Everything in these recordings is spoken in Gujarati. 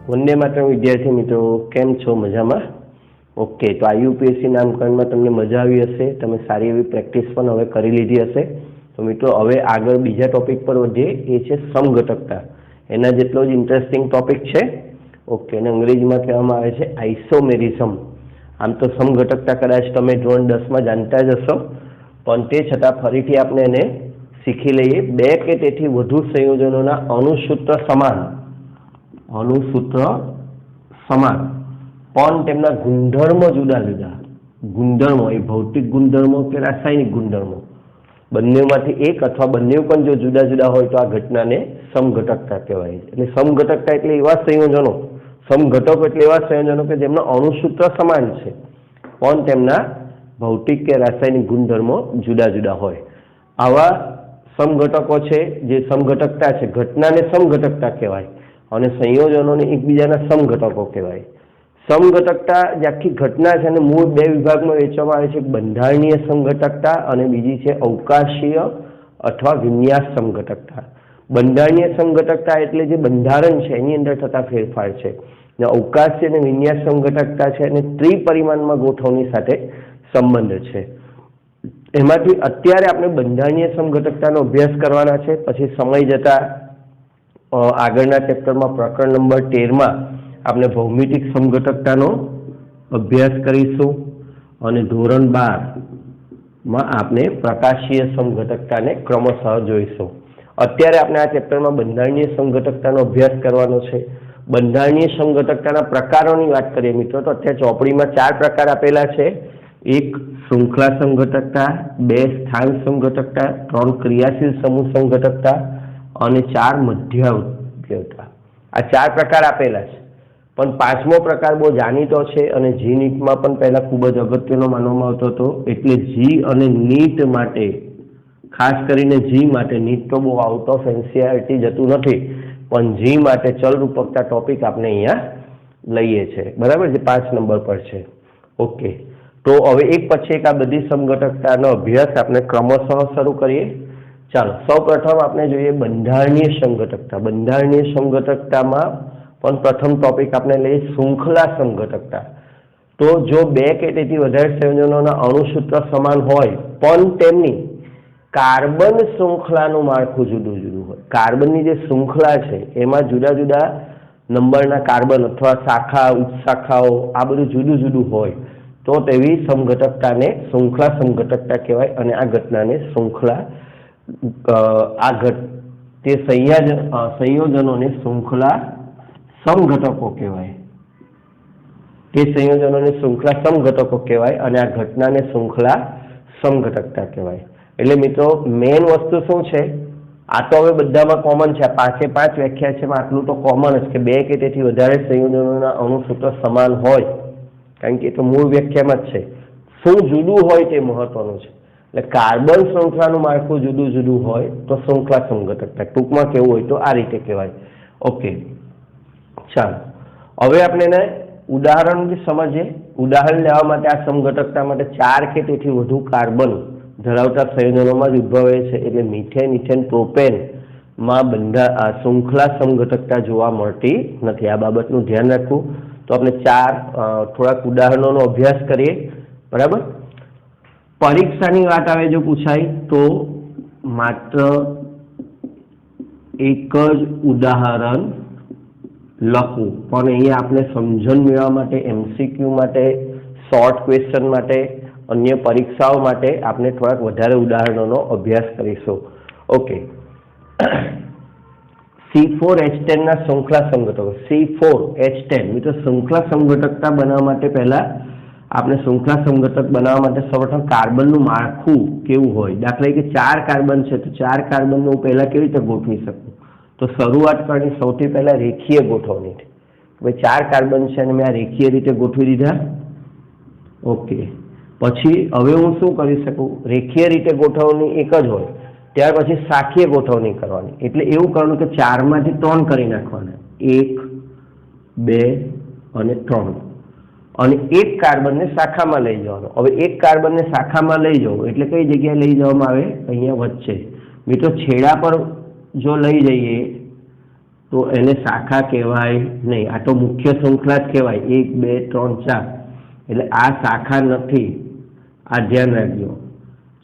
વંદે માતરમ વિદ્યાર્થી મિત્રો, કેમ છો? મજામાં? ઓકે, તો આ યુપીએસસી નામકરણમાં તમને મજા આવી હશે. તમે સારી એવી પ્રેક્ટિસ પણ હવે કરી લીધી હશે. તો મિત્રો, હવે આગળ બીજા ટોપિક પર વધીએ. એ છે સમઘટકતા. એના જેટલો જ ઇન્ટરેસ્ટિંગ ટોપિક છે. ઓકે, અને અંગ્રેજીમાં કહેવામાં આવે છે આઇસોમેરિઝમ. આમ તો સમઘટકતા કદાચ તમે ધોરણ 10માં જાણતા જ હશો, પણ તે છતાં ફરીથી આપણે એને શીખી લઈએ. બે કે તેથી વધુ સંયોજનોના અણુસૂત્ર સમાન પણ તેમના ગુણધર્મો જુદા જુદા. ગુણધર્મો એ ભૌતિક ગુણધર્મો કે રાસાયણિક ગુણધર્મો, બંનેમાંથી એક અથવા બંને પણ જો જુદા જુદા હોય તો આ ઘટનાને સમઘટકતા કહેવાય. એટલે સમઘટકતા એટલે એવા સંયોજનો, સમઘટકો એટલે એવા સંયોજનો કે જેમના અણુસૂત્ર સમાન છે પણ તેમના ભૌતિક કે રાસાયણિક ગુણધર્મો જુદા જુદા હોય. આવા સમઘટકો છે જે સમઘટકતા છે, ઘટનાને સમઘટકતા કહેવાય અને સંયોજનોને એકબીજાના સમઘટકો કહેવાય. સમઘટકતા જે આખી ઘટના છે અને મૂળ બે વિભાગમાં વહેંચવામાં આવે છે. બંધારણીય સમઘટકતા અને બીજી છે અવકાશીય અથવા વિન્યાસ સમઘટકતા. બંધારણીય સમઘટકતા એટલે જે બંધારણ છે એની અંદર થતા ફેરફાર છે. અને અવકાશી અને વિન્યાસ સમઘટકતા છે અને ત્રિપરિમાણમાં ગોઠવણી સાથે સંબંધ છે. એમાંથી અત્યારે આપણે બંધારણીય સમઘટકતાનો અભ્યાસ કરવાના છે. પછી સમય જતા આગળના ચેપ્ટરમાં પ્રકરણ નંબર 13માં આપણે ભૌમિતિક સમઘટકતાનો અભ્યાસ કરીશું અને ધોરણ 12માં આપણે પ્રકાશીય સમઘટકતાને ક્રમશઃ જોઈશું. અત્યારે આપણે આ ચેપ્ટરમાં બંધારણીય સમઘટકતાનો અભ્યાસ કરવાનો છે. બંધારણીય સમઘટકતાના પ્રકારોની વાત કરીએ મિત્રો, તો અત્યારે ચોપડીમાં 4 પ્રકાર આપેલા છે. 1 શૃંખલા સમઘટકતા, 2 સ્થાન સમઘટકતા, 3 ક્રિયાશીલ સમૂહ સમઘટકતા અને 4 મધ્યાવર્તીતા. આ 4 પ્રકાર આપેલા છે. પણ 5મો પ્રકાર બહુ જાણીતો છે અને જી નીટમાં પણ પહેલા ખૂબ જ અગત્યનો માનવામાં આવતો હતો. એટલે જી અને નીટ માટે, ખાસ કરીને જી માટે, નીટ તો બહુ આઉટ ઓફ એનસીઆરટી જતું નથી, પણ જી માટે ચલરૂપકતા ટોપિક આપણે અહીંયા લઈએ છીએ. બરાબર, જે 5 નંબર પર છે. ઓકે, તો હવે એક પછી એક આ બધી સમઘટકતાનો અભ્યાસ આપણે ક્રમશઃ શરૂ કરીએ. ચાલો, સૌપ્રથમ આપણે જોઈએ બંધારણીય સમઘટકતા. બંધારણીય સમઘટકતામાં પણ પ્રથમ ટોપિક આપણે લઈએ શૃંખલા સમઘટકતા. તો જો બે કે તેથી વધારે સંયોજનોના અણુસૂત્ર સમાન હોય પણ તેમની કાર્બન શૃંખલાનું માળખું જુદું જુદું હોય. કાર્બનની જે શૃંખલા છે એમાં જુદા જુદા નંબરના કાર્બન અથવા શાખા, ઉપશાખાઓ આ બધું જુદું જુદું હોય તો તેવી સમઘટકતાને શૃંખલા સમઘટકતા કહેવાય. અને આ ઘટનાને તે સંયોજનોને શૃંખલા સમઘટકો કહેવાય. તે સંયોજનોને શૃંખલા સમઘટકો કહેવાય અને આ ઘટનાને શૃંખલા સમઘટકતા કહેવાય. એટલે મિત્રો, મેઇન વસ્તુ શું છે? આ તો હવે બધામાં કોમન છે. આ 5 વ્યાખ્યા છે, આટલું તો કોમન જ કે બે કે તેથી વધારે સંયોજનોના અણુસૂત્ર સમાન હોય, કારણ કે એ તો મૂળ વ્યાખ્યામાં જ છે. શું જુદું હોય તે મહત્વનું છે. એટલે કાર્બન શૃંખલાનું માળખું જુદું જુદું હોય તો શૃંખલા સમઘટકતા. ટૂંકમાં કેવું હોય તો આ રીતે કહેવાય. ઓકે, ચાલો હવે આપણે એને ઉદાહરણ સમજીએ. ઉદાહરણ લેવા માટે આ સમઘટકતા માટે 4 કે તેથી વધુ કાર્બન ધરાવતા સંયોજનોમાં જ ઉદ્ભવે છે. એટલે મિથેન, ઇથેન, પ્રોપેનમાં શૃંખલા સમઘટકતા જોવા મળતી નથી. આ બાબતનું ધ્યાન રાખવું. તો આપણે થોડાક ઉદાહરણોનો અભ્યાસ કરીએ. બરાબર, પરીક્ષાની વાત આવે જો પૂછાય તો માત્ર એક જ ઉદાહરણ લખવું, પણ અહીંયા આપણે સમજણ મેળવવા માટે, એમસીક્યુ માટે, શોર્ટ ક્વેશ્ચન માટે, અન્ય પરીક્ષાઓ માટે આપણે થોડાક વધારે ઉદાહરણોનો અભ્યાસ કરીશું. ઓકે, C4H10 ના શૃંખલા સમઘટકો. C4H10 મિત્રો, શૃંખલા સમઘટકતા બનાવવા માટે પહેલા આપણે શૃંખલા સમઘટક બનાવવા માટે સૌપ્રથમ કાર્બનનું માળખું કેવું હોય. દાખલા તરીકે 4 કાર્બન છે તો 4 કાર્બનનું હું પહેલા કેવી રીતે ગોઠવી શકું? તો શરૂઆત કરવાની સૌથી પહેલા રેખીય ગોઠવણીથી. ભાઈ 4 કાર્બન છે અને મેં આ રેખીય રીતે ગોઠવી દીધા. ઓકે, પછી હવે હું શું કરી શકું? રેખીય રીતે ગોઠવણી એક જ હોય, ત્યાર પછી શાખીય ગોઠવણી કરવાની. એટલે એવું કરવાનું કે 4માંથી 3 કરી નાખવાના. 1, 2 અને 3. અને એક કાર્બનને શાખામાં લઈ જવાનો. હવે એક કાર્બનને શાખામાં લઈ જવું એટલે કઈ જગ્યાએ લઈ જવામાં આવે? અહીંયા વચ્ચે. મિત્રો, છેડા પર જો લઈ જઈએ તો એને શાખા કહેવાય નહીં. આ તો મુખ્ય શૃંખલા જ કહેવાય, 1 2 3 4. એટલે આ શાખા નથી, આ ધ્યાન રાખજો.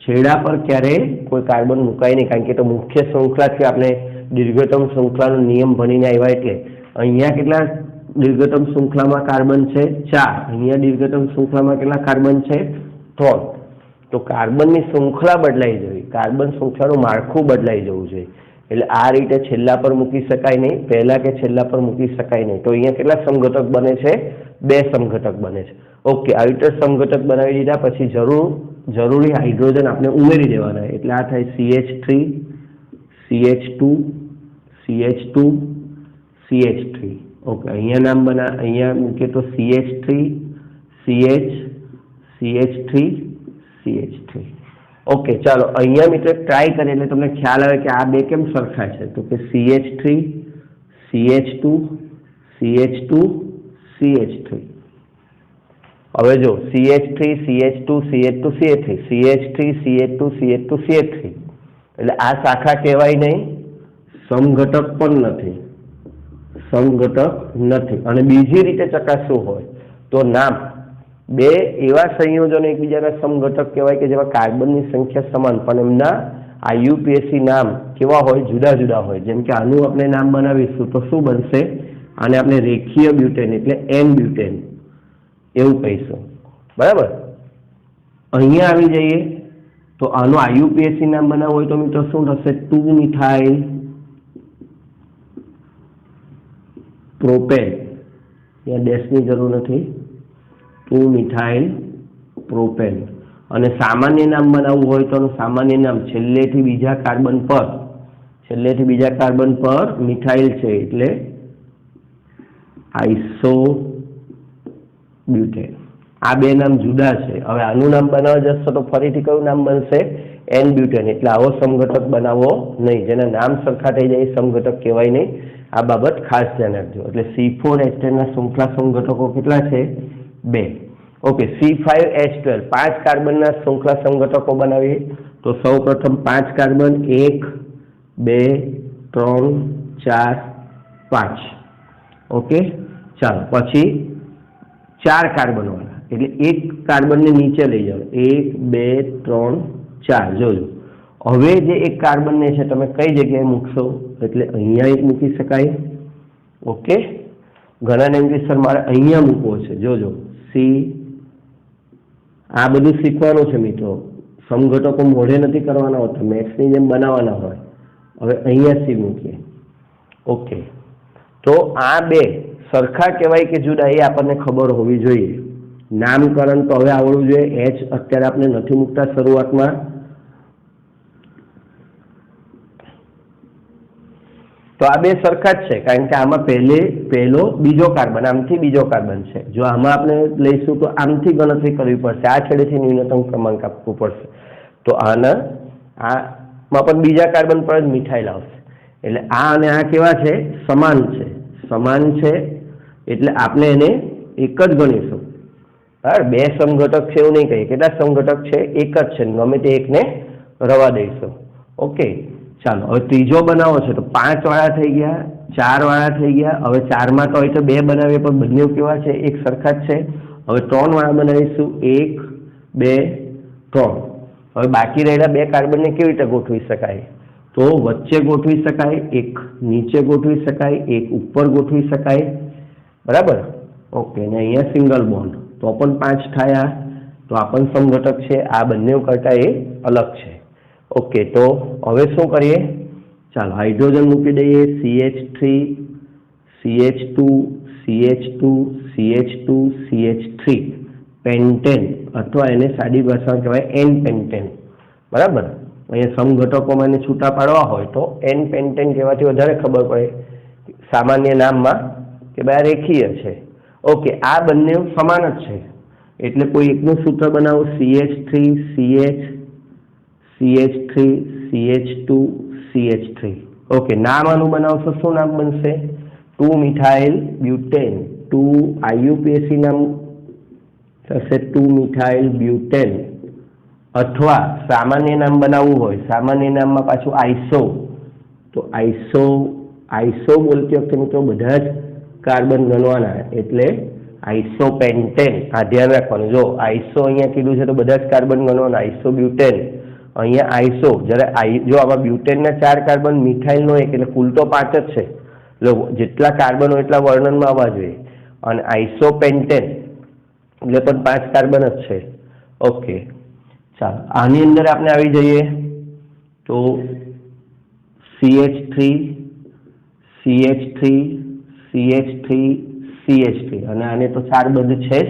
છેડા પર ક્યારેય કોઈ કાર્બન મુકાય નહીં, કારણ કે તો મુખ્ય શૃંખલા છે. આપણે દીર્ઘતમ શૃંખલાનો નિયમ ભણીને આવ્યા. એટલે અહીંયા કેટલા દીર્ઘતમ શૃંખલામાં કાર્બન છે? 4. અહીંયા દીર્ઘતમ શૃંખલામાં કેટલા કાર્બન છે? 3. તો કાર્બનની શૃંખલા બદલાઈ જવી, કાર્બન શૃંખલાનું માળખું બદલાઈ જવું જોઈએ. એટલે આ રીતે છેલ્લા પર મૂકી શકાય નહીં, પહેલા કે છેલ્લા પર મૂકી શકાય નહીં. તો અહીંયા કેટલા સમઘટક બને છે? 2 સમઘટક બને છે. ઓકે, આવી રીતે સમઘટક બનાવી દીધા પછી જરૂરી હાઇડ્રોજન આપણે ઉમેરી દેવાના. એટલે આ થાય CH3 CH2 CH2 CH3. Okay, અહીંયા નામ અહીંયા મૂકીએ તો CH3 CH CH3 CH3. Okay, ચાલો અહીંયા મિત્રો ટ્રાય કરીએ એટલે તમને ખ્યાલ આવે કે આ બે કેમ સરખા છે. તો કે CH3 CH2 CH2 CH3. હવે જો CH3 CH2 CH2 CH3 CH3 CH2 CH2 CH3. એટલે આ શાખા કહેવાય નહીં, સમઘટક પણ નથી, સમઘટક નથી. અને બીજી રીતે ચકાસવું હોય તો નામ બે એવા સંયોજનો એકબીજાના સમઘટક કહેવાય કે જેમાં કાર્બનની સંખ્યા સમાન પણ એમના IUPAC નામ કેવા હોય? જુદા જુદા હોય. જેમ કે આનું આપણે નામ બનાવીશું તો શું બનશે? આને આપણે રેખીય બ્યુટેન એટલે N બ્યુટેન એવું કહીશું. બરાબર. અહીંયા આવી જઈએ તો આનું IUPAC નામ બનાવવું હોય તો મિત્રો શું થશે? 2 મિથાઇલ પ્રોપેન. ત્યાં ડેશની જરૂર નથી, 2 મિથાઇલ પ્રોપેન. અને સામાન્ય નામ બનાવવું હોય તો સામાન્ય નામ છેલ્લેથી બીજા કાર્બન પર મિથાઇલ છે એટલે આઇસો બ્યુટેન. આ બે નામ જુદા છે. હવે આનું નામ બનાવવા જશો તો ફરીથી કયું નામ બનશે? N butane. એટલે આવો સમઘટક બનાવવો નહીં. જેના નામ સરખા થઈ જાય સમઘટક કહેવાય નહીં. આ બાબત ખાસ ધ્યાન રાખજો. એટલે C4H10 ના શૃંખલા સમઘટકો કેટલા છે? 2. ઓકે, C5H12 5 કાર્બનના શૃંખલા સમઘટકો બનાવીએ તો સૌ પ્રથમ 5 કાર્બન 1 2 3 4 5. ઓકે, ચાલો પછી 4 કાર્બન વાળા એટલે એક કાર્બનને નીચે લઈ જાઓ, 1 2 3 4. જોજો હવે જે એક કાર્બનને છે તમે કઈ જગ્યાએ મૂકશો? એટલે અહીંયા એક મૂકી શકાય. ઓકે, ઘણાને એમ કે સર મારે અહીંયા મૂકવો છે. જોજો C, આ બધું શીખવાનું છે મિત્રો. સમઘટકો મોઢે નથી કરવાના હોતા, મેથ્સની જેમ બનાવવાના હોય. હવે અહીંયા C મૂકીએ. ઓકે, તો આ બે સરખા કહેવાય કે જુદા એ આપણને ખબર હોવી જોઈએ. નામકરણ તો હવે આવડવું જોઈએ. H અત્યારે આપણે નથી મૂકતા શરૂઆતમાં. તો આ બે સરખા જ છે કારણ કે આમાં પહેલો બીજો કાર્બન, આમથી બીજો કાર્બન છે. જો આમાં આપણે લઈશું તો આમથી ગણતરી કરવી પડશે, આ છેડેથી ન્યૂનતમ ક્રમાંક આપવું પડશે. તો આમાં પણ બીજા કાર્બન પર જ મિથાઇલ આવશે. એટલે આ અને આ કેવા છે? સમાન છે. એટલે આપણે એને એક જ ગણીશું. બરાબર, બે સમઘટક છે એવું નહીં કહીએ. કેટલા સમઘટક છે? એક જ છે. ગમે તે એકને રવા દઈશું. ઓકે, ચાલો હવે ત્રીજો બનાવો છે તો 5 વાળા થઈ ગયા, 4 વાળા થઈ ગયા. હવે 4માં તો હોય તો 2 બનાવીએ પણ બંને કેવા છે? એક સરખા જ છે. હવે 3 વાળા બનાવીશું, 1 2 3. હવે બાકી રહેલા 2 કાર્બનને કેવી રીતે ગોઠવી શકાય? તો વચ્ચે ગોઠવી શકાય, એક નીચે ગોઠવી શકાય, એક ઉપર ગોઠવી શકાય. બરાબર. ઓકે, ને અહીંયા સિંગલ બોન્ડ તો પણ 5 થયા. તો આ પણ સમઘટક છે. આ બંને કરતા એ અલગ છે. ઓકે, તો હવે શું કરીએ? ચાલો હાઇડ્રોજન મૂકી દઈએ. CH3 CH2 CH2 CH2 CH3 pentane, અથવા એને સાદી ભાષામાં કહેવાય N પેન્ટેન. બરાબર. અહીંયા સમઘટકોમાં એને છૂટા પાડવા હોય તો N પેન્ટેન કહેવાથી વધારે ખબર પડે સામાન્ય નામમાં કે ભાઈ રેખીય છે. ઓકે, આ બંને સમાન જ છે એટલે કોઈ એકનું સૂત્ર બનાવો. CH3 CH CH3 CH2 CH3. Okay, નામ આનું બનાવશો શું નામ બનશે? 2 મિથાઇલ બ્યુટેન. 2 IUPAC નામ થશે 2 મિથાઇલ બ્યુટેન. અથવા સામાન્ય નામ બનાવવું હોય, સામાન્ય નામમાં પાછું આઈસો, તો આઈસો બોલતી વખતે મિત્રો બધા જ કાર્બન ગણવાના, એટલે આઈસોપેન્ટેન. આ ધ્યાન રાખવાનું. જો આઈસો અહીંયા કીધું છે તો બધા જ કાર્બન ગણવાના. આઈસોબ્યુટેન, અહીંયા આઈસો, જ્યારે જો આમાં બ્યુટેનના 4 કાર્બન, મિથાઇલનો 1, એટલે કુલ તો 5 જ છે. જેટલા કાર્બન હોય એટલા વર્ણનમાં આવવા જોઈએ. અને આઈસોપેન્ટેન એટલે પણ 5 કાર્બન જ છે. ઓકે, ચાલો આની અંદર આપણે આવી જઈએ તો CH3 CH3 CH3 CH3, અને આને તો 4 બંધ છે જ.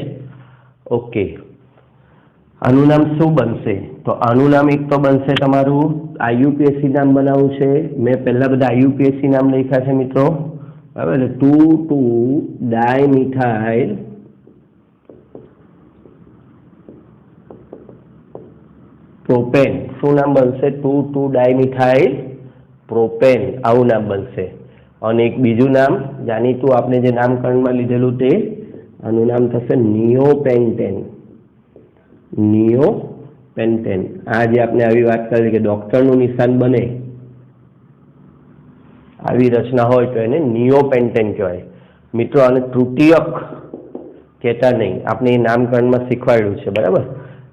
ઓકે, આનું નામ શું બનશે? તો આનું નામ એક તો બનશે તમારું IUPAC નામ બનાવવું છે. મેં પહેલા બધા IUPAC નામ લખ્યા છે મિત્રો, બરાબર. 2,2-ડાયમિથાઇલ પ્રોપેન. શું નામ બનશે? 2,2-ડાયમિથાઇલ પ્રોપેન, આવું નામ બનશે. અને એક બીજું નામ જાણીતું આપણે જે નામકરણમાં લીધેલું તે, આનું નામ થશે નિયોપેન્ટેન. નિયોપેન્ટેન. આ જે આપણે આવી વાત કરી કે ડોક્ટરનું નિશાન બને આવી રચના હોય તો એને નિયોપેન્ટેન કહેવાય. મિત્રો આને તૃતીયક કહેતા નહીં, આપણે એ નામકરણમાં શીખવાડ્યું છે, બરાબર.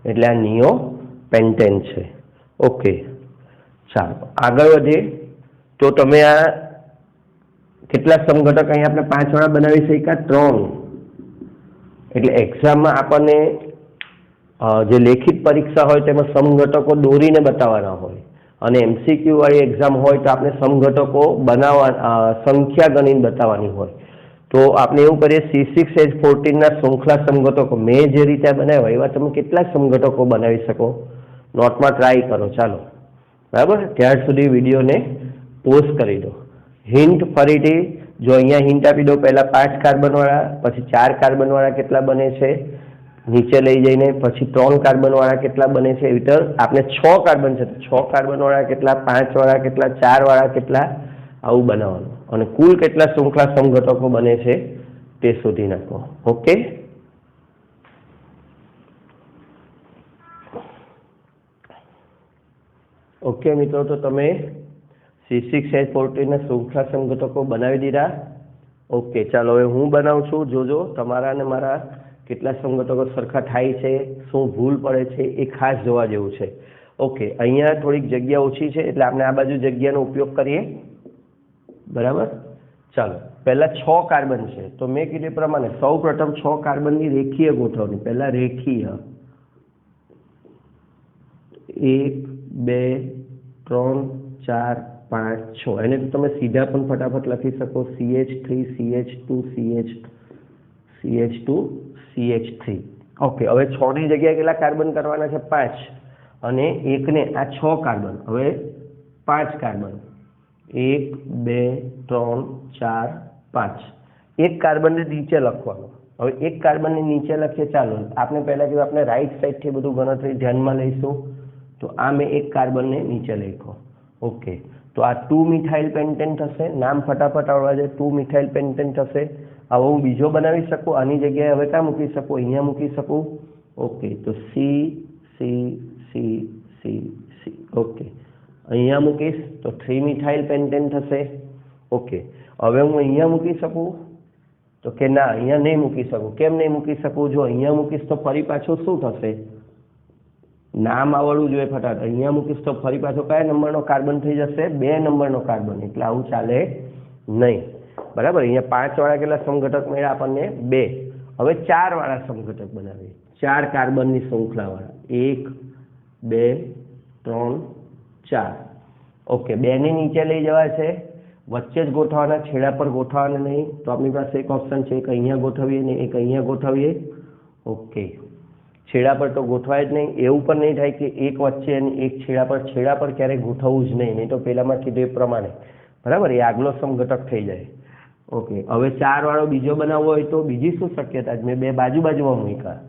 એટલે આ નિયોપેન્ટેન છે. ઓકે, ચાલો આગળ વધીએ. તો તમે આ કેટલા સમઘટક અહીં આપણે 5 વાળા બનાવી શક્યા? 3. એટલે એક્ઝામમાં આપણને જે લેખિત પરીક્ષા હોય તેમાં સમઘટકો દોરીને બતાવવાના હોય, અને MCQ વાળી એક્ઝામ હોય તો આપણે સમઘટકો સંખ્યા ગણીને બતાવવાની હોય. તો આપણે એવું કરીએ, C6H14 શૃંખલા સમઘટકો મેં જે રીતે બનાવ્યા એવા તમે કેટલા સમઘટકો બનાવી શકો? નોટમાં ટ્રાય કરો. ચાલો, બરાબર. ત્યાર સુધી વિડીયોને પોઝ કરી દો. હિન્ટ ફરીથી જો અહીંયા હિન્ટ આપી દો, પહેલા 5 કાર્બનવાળા, પછી 4 કાર્બનવાળા કેટલા બને છે નીચે લઈ જઈને, પછી 3 કાર્બનવાળા કેટલા બને છે. એવી રીતે આપણે 6 કાર્બન છે તો 6 કાર્બનવાળા કેટલા, 5 વાળા કેટલા, 4 વાળા કેટલા, આવું બનાવવાનું. અને કુલ કેટલા શૃંખલા સમઘટકો બને છે તે શોધી નાખો. ઓકે, ઓકે મિત્રો, તો તમે C6H14 શૃંખલા સમઘટકો બનાવી દીધા. ઓકે, ચાલો હવે હું બનાવું છું. જોજો તમારા અને મારા કેટલા સમઘટકો સરખા થાય છે, શું ભૂલ પડે છે એ ખાસ જોવા જેવું છે. ઓકે, અહીંયા થોડીક જગ્યા ઓછી છે એટલે આપણે આ બાજુ જગ્યાનો ઉપયોગ કરીએ, બરાબર. ચાલો, પહેલા 6 કાર્બન છે તો મેં કીધું પ્રમાણે સૌ પ્રથમ 6 કાર્બનની રેખીય ગોઠવણી. પહેલા રેખીય 1 2 3 4 5 6. એને તો તમે સીધા પણ ફટાફટ લખી શકો, CH3 CH2 CH2 CH3. Okay, હવે 6 ની જગ્યાએ કેટલા કાર્બન કરવાના છે? 5. અને 1 ને આ 6 કાર્બન, હવે 5 કાર્બન, 1 2 3 4 5. એક કાર્બનને નીચે લખવાનું. હવે એક કાર્બનને નીચે લખીએ. ચાલો આપણે પહેલા જો આપણે રાઈટ સાઈડથી બધું ગણતરી ધ્યાનમાં લઈશું તો આ મેં એક કાર્બનને નીચે લખ્યો. ઓકે, તો આ 2-મિથાઇલ પેન્ટેન થશે. નામ ફટાફટ આવડવા જાય. 2-મિથાઇલ પેન્ટેન થશે. હવે હું બીજો બનાવી શકું, આની જગ્યાએ હવે ક્યાં મૂકી શકું? અહીંયા મૂકી શકું. ઓકે, તો C C C C C. Okay, અહીંયા મૂકીશ તો 3-મિથાઇલ પેન્ટેન થશે. ઓકે, હવે હું અહીંયા મૂકી શકું તો કે ના, અહીંયા નહીં મૂકી શકું. કેમ નહીં મૂકી શકું? જો અહીંયા મૂકીશ તો ફરી પાછું શું થશે? નામ આવડવું જોઈએ ફટાફટ. અહીંયા મૂકીશ તો ફરી પાછો કયા નંબરનો કાર્બન થઈ જશે? 2 નંબરનો કાર્બન. એટલે આવું ચાલે નહીં, બરાબર. અહીંયા 5 વાળા કેટલા સમઘટક મળ્યા આપણને? 2. હવે 4 વાળા સમઘટક બનાવીએ. 4 કાર્બનની શૃંખલાવાળા. 1 2 3 4. ઓકે, 2 ને નીચે લઈ જવાય છે, વચ્ચે જ ગોઠવવાના, છેડા પર ગોઠવવાના નહીં. તો આપણી પાસે એક ઓપ્શન છે, એક અહીંયા ગોઠવીએ ને એક અહીંયા ગોઠવીએ. ઓકે, છેડા પર તો ગોઠવાય જ નહીં. એવું પણ નહીં થાય કે એક વચ્ચે અને એક છેડા પર ક્યારેય ગોઠવવું જ નહીં તો પહેલામાં કીધું એ પ્રમાણે, બરાબર, એ આગલો સમઘટક થઈ જાય. ઓકે, હવે 4 વાળો બીજો બનાવવો હોય તો બીજી શું શક્યતા? મેં 2 બાજુમાં મૂક્યા.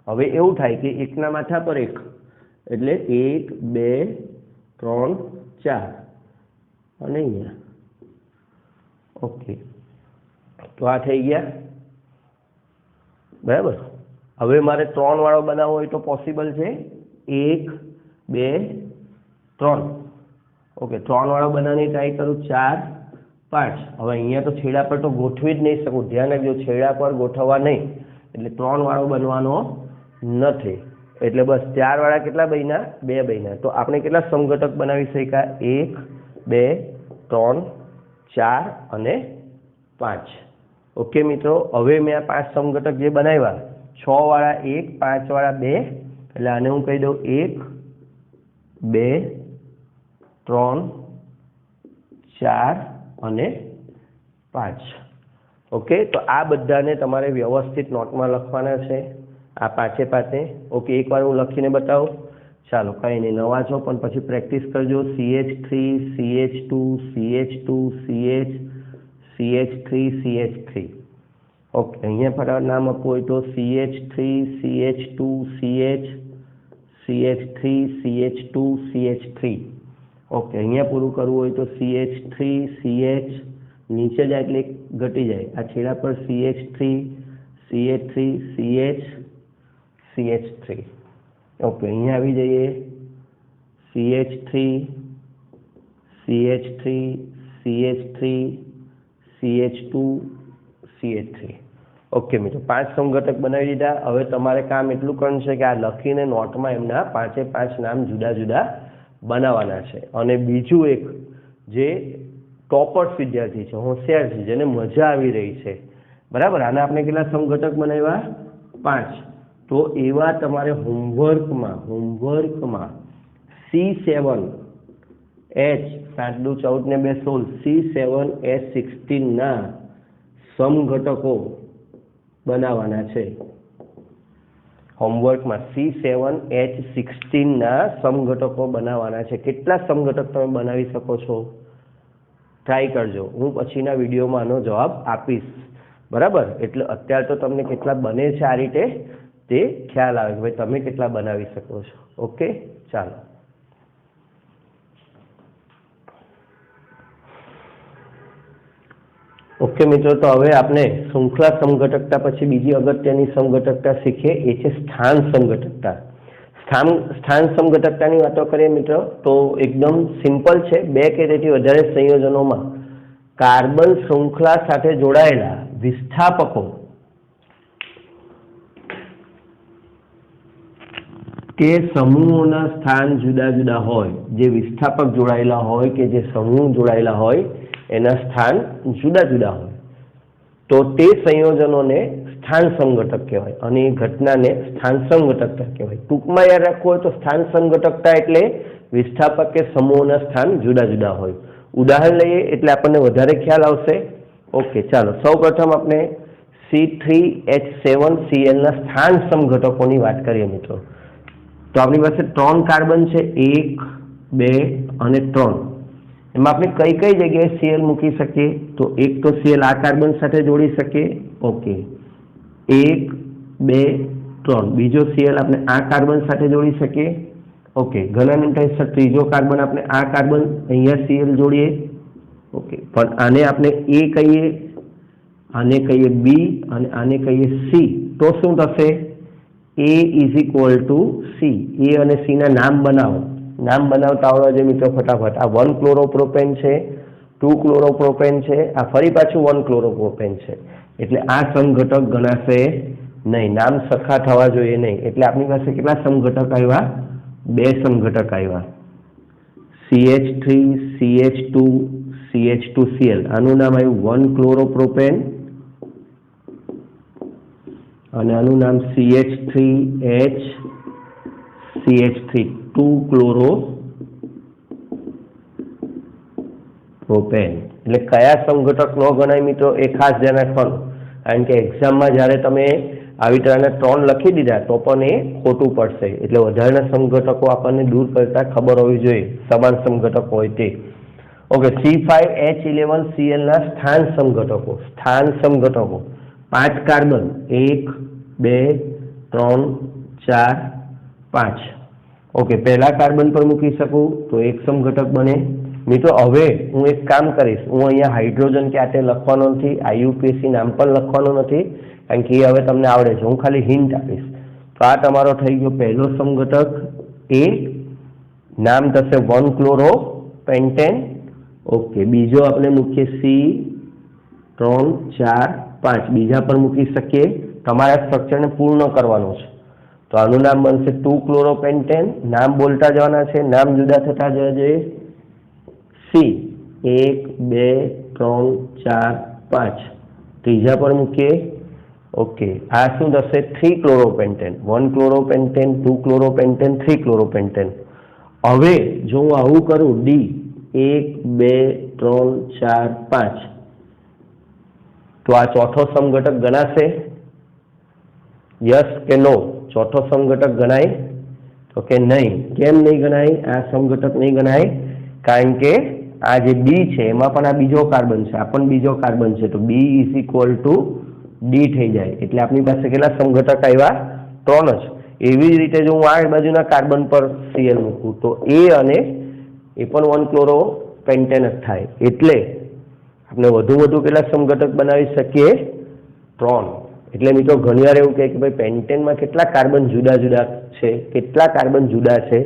હવે એવું થાય કે એકના માથા પર એક, એટલે 1 2 3 4 અને અહીંયા. ઓકે, તો આ થઈ ગયા, બરાબર. હવે મારે 3 વાળો બનાવવો હોય તો પોસિબલ છે. 1 2 3. ઓકે, 3 વાળો બનાવવાની ટ્રાય કરું. 4 5। હવે અહીંયા તો છેડા પર તો ગોઠવી જ નહીં શકું, ધ્યાન રાખજો છેડા પર ગોઠવવા નહીં, એટલે 3 વાળો બનવાનો નથી, એટલે બસ 4 વાળા કેટલા બન્યા? 2 બન્યા। તો આપણે કેટલા સમઘટક બનાવી શક્યા? 1 2 3 4 અને 5। ઓકે મિત્રો, હવે મેં આ 5 સમઘટક જે બનાવ્યા, 6 વાળા 1 5 વાળા 2, એટલે આને હું કહી દઉં 1 2 3 4 અને 5। ઓકે, તો આ બધાને તમારે વ્યવસ્થિત નોટમાં લખવાના છે, આ 5એ 5। ઓકે, એકવાર હું લખીને બતાવું, ચાલો કંઈ નહીં, નવા છો પણ પછી પ્રેક્ટિસ કરજો। CH3 CH2 CH2 CH CH3 CH3। Okay, અહીંયા ફટાફટ નામ આપવું હોય તો CH3 CH2 CH CH3 CH2 CH3। Okay, અહીંયા પૂરું કરવું હોય તો CH3 CH, નીચે જાય એટલે ઘટી જાય, આ છેડા પર CH3 CH3 CH CH3। Okay, અહીંયા આવી જઈએ CH3 CH3 CH3 CH2 CH3। Okay મિત્રો, 5 સમઘટક બનાવી દીધા। હવે તમારે કામ એટલું કરવાનું છે કે આ લખીને નોટમાં એમના 5એ 5 નામ જુદા જુદા બનાવવાના છે। અને બીજું એક જે ટોપર્સ વિદ્યાર્થી છે, હોશિયાર છે, જેને મજા આવી રહી છે, બરાબર, આને આપણે કેટલા સમઘટક બનાવ્યા? 5। તો એવા તમારે હોમવર્કમાં C7H 7 દુ 14 ને 2 16 C7H16 ના સમઘટકો બનાવવાના છે। હોમવર્કમાં C7H16 ના સમઘટકો બનાવવાના છે। કેટલા સમઘટક તમે બનાવી શકો છો? ટ્રાય કરજો, હું પછીના વિડીયોમાં આનો જવાબ આપીશ, બરાબર। એટલે અત્યારે તો તમને કેટલા બને છે આ રીતે તે ખ્યાલ આવે કે ભાઈ તમે કેટલા બનાવી શકો છો। ઓકે, ચાલો। ઓકે મિત્રો, તો હવે આપણે શૃંખલા સમઘટકતા પછી બીજી અગત્યની સમઘટકતા શીખીએ, એ છે સ્થાન સમઘટકતા। સ્થાન સમઘટકતાની વાતો કરીએ મિત્રો તો એકદમ સિમ્પલ છે। 2 કે તેથી વધારે સંયોજનોમાં કાર્બન શૃંખલા સાથે જોડાયેલા વિસ્થાપકો કે સમૂહોના સ્થાન જુદા જુદા હોય, જે વિસ્થાપક જોડાયેલા હોય કે જે સમૂહ જોડાયેલા હોય એના સ્થાન જુદા જુદા હોય, તો તે સંયોજનોને સ્થાન સમઘટક કહેવાય અને એ ઘટનાને સ્થાન સમઘટકતા કહેવાય। ટૂંકમાં યાદ રાખવું હોય તો સ્થાન સમઘટકતા એટલે વિસ્થાપક કે સમૂહોના સ્થાન જુદા જુદા હોય। ઉદાહરણ લઈએ એટલે આપણને વધારે ખ્યાલ આવશે। ઓકે, ચાલો સૌપ્રથમ આપણે C3H7Cl ના સ્થાન સમઘટકોની વાત કરીએ મિત્રો। તો આપણી પાસે 3 કાર્બન છે, 1 2 અને 3। એમાં આપણે કઈ કઈ જગ્યાએ Cl મૂકી શકીએ? તો એક તો Cl આ કાર્બન સાથે જોડી શકીએ, ઓકે, 1 2 3। બીજો Cl આપણે આ કાર્બન સાથે જોડી શકીએ, ઓકે, ઘણા ટાઈમ ત્રીજો કાર્બન આપણે આ કાર્બન અહીંયા Cl જોડીએ, ઓકે, પણ આને આપણે A કહીએ, આને કહીએ B અને આને કહીએ C, તો શું થશે? A = C। A અને C ના નામ બનાવો, નામ બનાવતા આવડવા જોઈએ મિત્રો ફટાફટ। આ 1 ક્લોરોપ્રોપેન છે, 2 ક્લોરોપ્રોપેન છે, આ ફરી પાછું 1 ક્લોરોપ્રોપેન છે, એટલે આ સમઘટક ગણાશે નહીં, નામ સરખા થવા જોઈએ નહીં। એટલે આપણી પાસે કેટલા સમઘટક આવ્યા? 2 સમઘટક આવ્યા। CH3 CH2 CH2Cl, આનું નામ આવ્યું 1 ક્લોરોપ્રોપેન અને આનું નામ CH3H CH3 2 ક્લોરોપ્રોપેન। એટલે કયા સમઘટક ન ગણાય મિત્રો એ ખાસ ધ્યાન રાખવાનું, કારણ કે એક્ઝામમાં જ્યારે તમે આવી તરહના 3 લખી દીધા તો પણ એ ખોટું પડશે। એટલે વધારાના સમઘટકો આપણને દૂર કરતા ખબર હોવી જોઈએ, સમાન સમઘટક હોય તે। ઓકે, C5H11Cl ના સ્થાન સમઘટકો। 5 કાર્બન, 1 2 3 4 5। ઓકે, પહેલા કાર્બન પર મૂકી શકું તો એક સમઘટક બને મિત્રો। હવે હું એક કામ કરીશ, હું અહીંયા હાઇડ્રોજન કે આતે લખવાનો નથી, IUPAC નામ પણ લખવાનું નથી, કારણ કે એ હવે તમને આવડે છે, હું ખાલી હિન્ટ આપીશ। તો આ તમારો થઈ ગયો પહેલો સમઘટક A, નામ થશે 1 ક્લોરોપેન્ટેન ओके, बीजो आपने मूकीए C3 4 5 बीजा पर मूकी सकीए। तमारा स्ट्रक्चर ने पूर्ण करवानुं छे तो आनुं नाम बनशे 2-क्लोरोपेंटेन। नाम बोलता जवाना छे, नाम जुदा थता जवा जोईए। C 1 2 3 4 5 तीजा पर मूकीए। ओके, आ शुं थशे 3-क्लोरोपेंटेन। 1-क्लोरोपेंटेन 2-क्लोरोपेंटेन 3-क्लोरोपेंटेन। हवे जो हूँ आवुं करूं D 1 2 3 4 5 तो आ चौथो समघटक गणाशे? यस के नो? चौथो समघटक गणाय? तो के नहीं। केम नहीं गणाय? आ समघटक नहीं गणाय कारण के आ जे B छे एमां पण आ बीजो कार्बन छे, आ पण बीजो कार्बन छे तो B = D थई जाय। एटले आपणी पासे केटला समघटक आव्या? 3 ज। एवी ज रीते जो हूँ आ बाजुना कार्बन पर Cl मूकूं तो A अने ए पण 1-क्लोरोपेंटेन ज थाय। एटले આપણે વધુ કેટલા સમઘટક બનાવી શકીએ? 3। એટલે મિત્રો ઘણીવાર એવું કહે કે ભાઈ પેન્ટેનમાં કેટલા કાર્બન જુદા જુદા છે, કેટલા કાર્બન જુદા છે?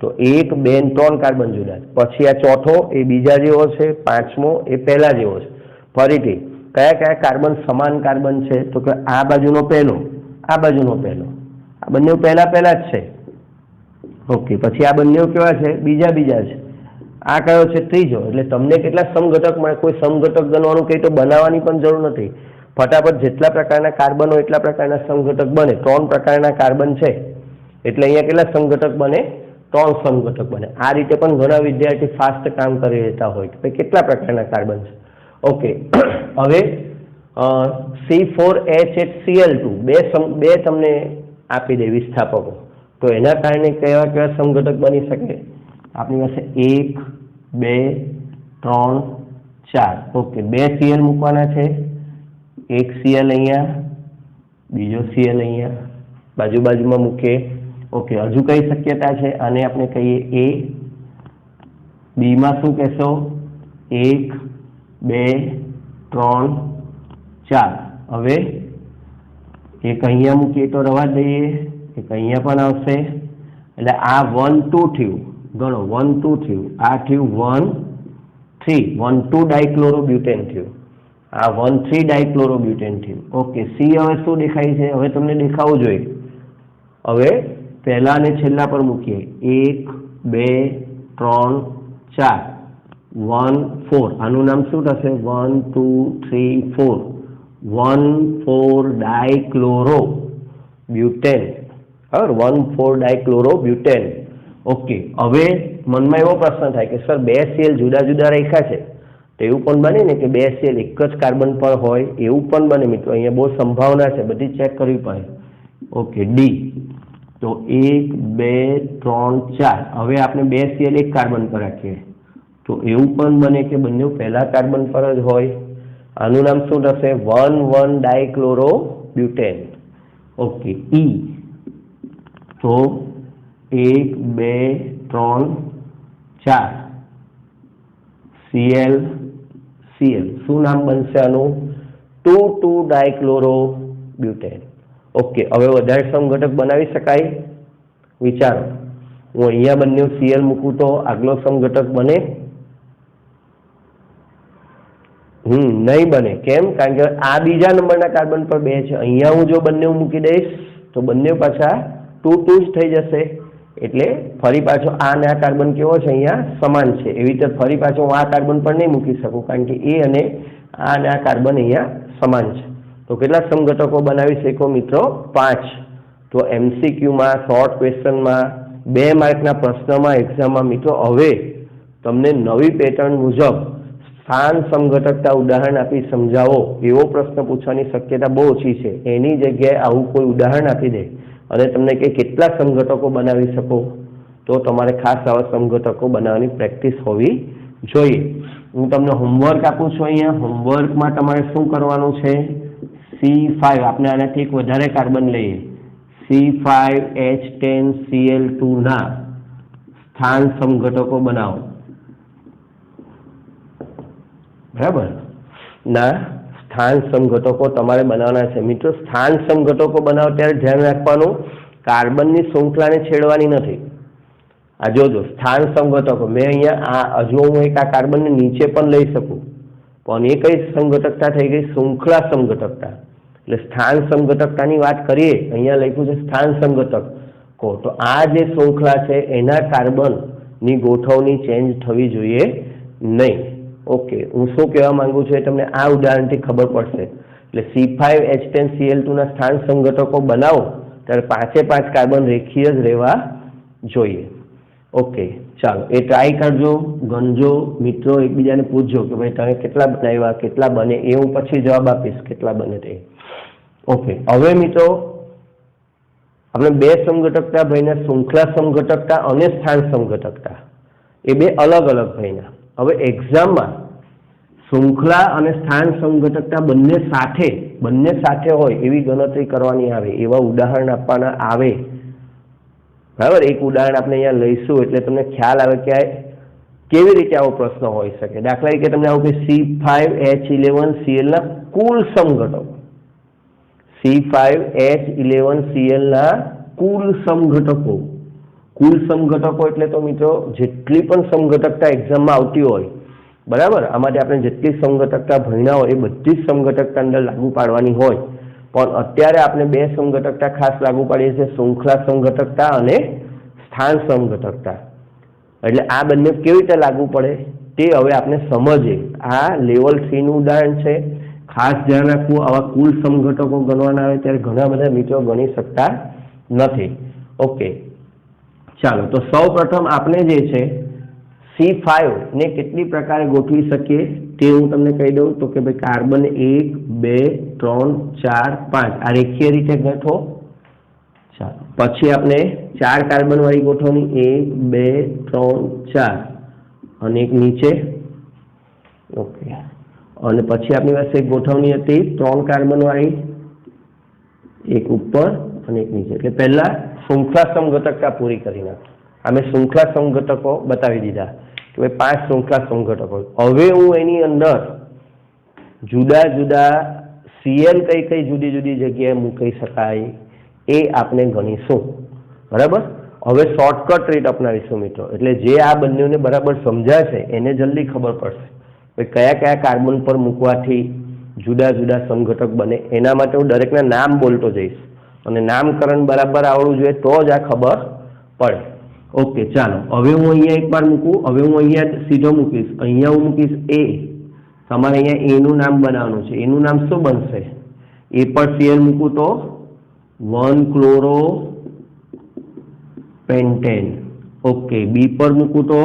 તો 1 2 3 કાર્બન જુદા છે। પછી આ ચોથો એ બીજા જેવો છે, પાંચમો એ પહેલા જેવો છે। ફરીથી કયા કયા કાર્બન સમાન કાર્બન છે? તો કે આ બાજુનો પહેલો, આ બાજુનો પહેલો, આ બંને પહેલા પહેલા જ છે। ઓકે, પછી આ બંને કેવા છે? બીજા બીજા છે। आ कयो छे? त्रीजो। एटले तमने केटला समघटक मळे? कोई समघटक गणवानुं कई तो बनाववानी पण जरूर नथी। फटाफट जेटला प्रकारना कार्बन होय एटला प्रकारना समघटक बने। 3 प्रकारना कार्बन छे एटले अहींया केटला समघटक बने? 3 समघटक बने। आ रीते पण घणा विद्यार्थी फास्ट काम करी लेता होय के केटला प्रकारना कार्बन छे। ओके, हवे C4H8Cl2 बे तमने आपी दे विस्थापको तो एना कारणे केवा केवा समघटक बनी शके? आपनी पासे 1 2 3 4 ओके, 2 Cl मूकवाना छे। 1 Cl अहींया, बीजो Cl अहींया, बाजू बाजुमां मूकीए। ओके, हजू कई शक्यता छे? आने आपणे कहीए A, B मां शुं कहेशो? 1 2 3 4। हवे एक अहींया मूकीए तो रवा दईए, एक अहींया पण आवशे એટલે આ 1 2 थयुं। गणो 1 2 थयुं, आ थयुं 1 3 1 2 डाइक्लोरोब्यूटेन थयुं, आ 1 3 डाइक्लोरोब्यूटेन थयुं। ओके, C हवे शुं देखाय छे? हवे तमने देखावुं जोईए। हवे पहेला अने छेल्ला पर मूकीए। 1 2 3 4 1 4 आनुं नाम शुं थशे? 1 2 3 4 1 4 डाइक्लोरोब्यूटेन। बराबर, 1 4 डाइक्लोरोब्यूटेन। ओके, हवे मनमा एवो प्रश्न थाय के सर 2 Cl जुदा जुदा राख्या छे तो एवुं पण बने ने के 2 Cl एक ज कार्बन पर होय? एवुं पण बने मित्रों, अहींया बहु संभावना छे, बधी चेक करवी पड़े। ओके, डी तो 1 2 3 4 हवे आपणे 2 Cl एक कार्बन पर राखीए तो एवुं पण बने के बंने पहेला कार्बन पर ज होय। आनुं नाम शुं थशे? 1 1 डाइक्लोरोब्यूटेन। ओके, ई तो 1 2 3 4 Cl Cl શું નામ બનશે આનું? 2 2 डाइक्लोरोब्यूटेन। ओके, હવે વધારે સમઘટક બનાવી શકાય? વિચારો, હું અહીંયા બંને Cl મૂકું તો આગલો સમઘટક બને? नहीं बने। केम? कारण के आ बीजा नंबरना कार्बन पर 2 छे। अहींया हूँ जो बंने मूकी दईश तो बंने पाछा 2 2 ज थई जशे। एटले फरी पाछो आ ने आ कार्बन केवो छे? अहींया समान छे। एवी रीते फरी पाछो हूँ आ कार्बन पर नहीं मूकी शकूं कारण के ए अने आ ने आ कार्बन अहींया समान छे। तो केटला समघटको बनावी शको मित्रों? 5। तो MCQ में, शॉर्ट क्वेश्चन में, 2 मार्कना प्रश्न में, एक्जाम में मित्रों हवे तमने नवी पेटर्न मुजब स्थान समघटकता उदाहरण आपी समझावो एवो प्रश्न पूछवानी शक्यता बहुत ओછી છે। एनी जग्याए आवुं कोई उदाहरण आपी दे अने तमने के केटला समघटको बनावी शको तो तमारे खास आवा समघटको बनाववानी प्रेक्टिस होवी जोईए। हूँ तमने होमवर्क आपું છું। अहींया होमवर्कमां तमारे शुं करवानुं छे? C5 आपणे आनाथी एक वधारे कार्बन लईए, C5H10Cl2 ना स्थान समघटको बनावो। बराबर ना स्थान समघटको तमारे बनाववाना छे। मित्रों स्थान समघटको बनावो त्यारे ध्यान राखवानुं कार्बननी श्रृंखलाने छेड़वानी नथी। आ जोजो स्थान संघटको मैं अहींया हजू हूँ एक कार्बन ने नीचे पण लई सकूं पण ए कई संघटकता थई गई श्रृंखला संघटकता એટલે સ્થાન સંઘટકતાની વાત કરીએ અહીંયા લખ્યું છે સ્થાન સંઘટકો તો આ જે શૃંખલા છે એના કાર્બનની ગોઠવણી ચેન્જ થવી જોઈએ નહીં ઓકે હું શું કહેવા માંગુ છું એ તમને આ ઉદાહરણથી ખબર પડશે એટલે C5H10Cl2 ના સ્થાન સંઘટકો બનાવો ત્યારે 5 કાર્બન રેખીય જ રહેવા જોઈએ ओके चलो ए ट्राई करजो गणजो मित्रों एकबीजा ने पूछजो कि भाई तमे केटला बनाव्या केटला बने ए हूँ पछी जवाब आपीश केटला बने ते ओके हवे मित्रों आपणे बे संघटकता भईना श्रृंखला संघटकता अने स्थान संघटकता ए बे अलग अलग भईना हवे एक्जाम में श्रृंखला अने स्थान संघटकता बंने साथे होय एवी गणतरी करवानी आवे एवा उदाहरण आपवाना आवे बराबर एक उदाहरण आपने अहींया लईशुं एटले तमने ख्याल आवे के केवी रीते आवो प्रश्न होई शके दाखला तरीके तमने आवुं के C5H11Cl ना कुल समघटको C5H11Cl ना कुल समघटको एटले तो मित्रों जेटली पण समघटकता एक्जाम में आवती होय बराबर आ माटे आपणे जेटली समघटकता भण्या होय ए बधी समघटकता अंदर लागू पाडवानी होय पण अत्यारे आपणे बे समघटकता खास लागू पाडीए छे श्रृंखला समघटकता अने स्थान समघटकता एटले आ बंने केवी रीते लागू पड़े ते हवे आपणे समजीए आ लेवल 3 नुं उदाहरण छे खास ध्यान राखવું आवा कुल समघटको गणवाना आवे त्यारे घणा बधा मित्रो गणी शकता नथी ओके चालो तो सौ प्रथम आपणे जे छे C5 ने केटली प्रकारे गोठवी शकीए ते हूँ तमने कही दऊं तो कि भाई कार्बन 1 2 3 4 5 आ रेखीय रीते गठो पछी आपने 4 कार्बन वाली गोठवणी 1 2 3 4 और एक नीचे ओके और पछी अपनी पास एक गोठवणी हती 3 कार्बन वाली एक ऊपर और एक नीचे એટલે પહેલા श्रृंखला समघटकता पूरी करी नाखी आमे श्रृंखला समघटको बतावी दीधा कि भाई 5 श्रृंखला समघटको हवे हूँ एनी अंदर जुदा जुदा सीएल कई कई जुदी जुदी जगह मूकी शकाय ए आपने गणीशुं बराबर हवे शॉर्टकट रीत अपनावीशुं मित्रों एटले जे आ बंनेने बराबर समजाशे एने जल्दी खबर पड़शे भाई कया कया कार्बन पर मूकवाथी जुदा जुदा समघटक बने एना माटे हूँ दरेकना नाम बोलतो जईश अने नामकरण बराबर आवडવું જોઈએ तो ज आ खबर पड़े ओके चलो हवे हूँ अहींया एक बार मूकूं हवे हूँ अहींया सीधो मूकीश अहींया हूँ मूकीश ए तमारे अहींया ए नुं नाम बनाववानुं छे एनुं नाम शुं बनशे ए पर सीएल मूकूं तो 1 क्लोरो पेंटेन ओके बी पर मूकूं तो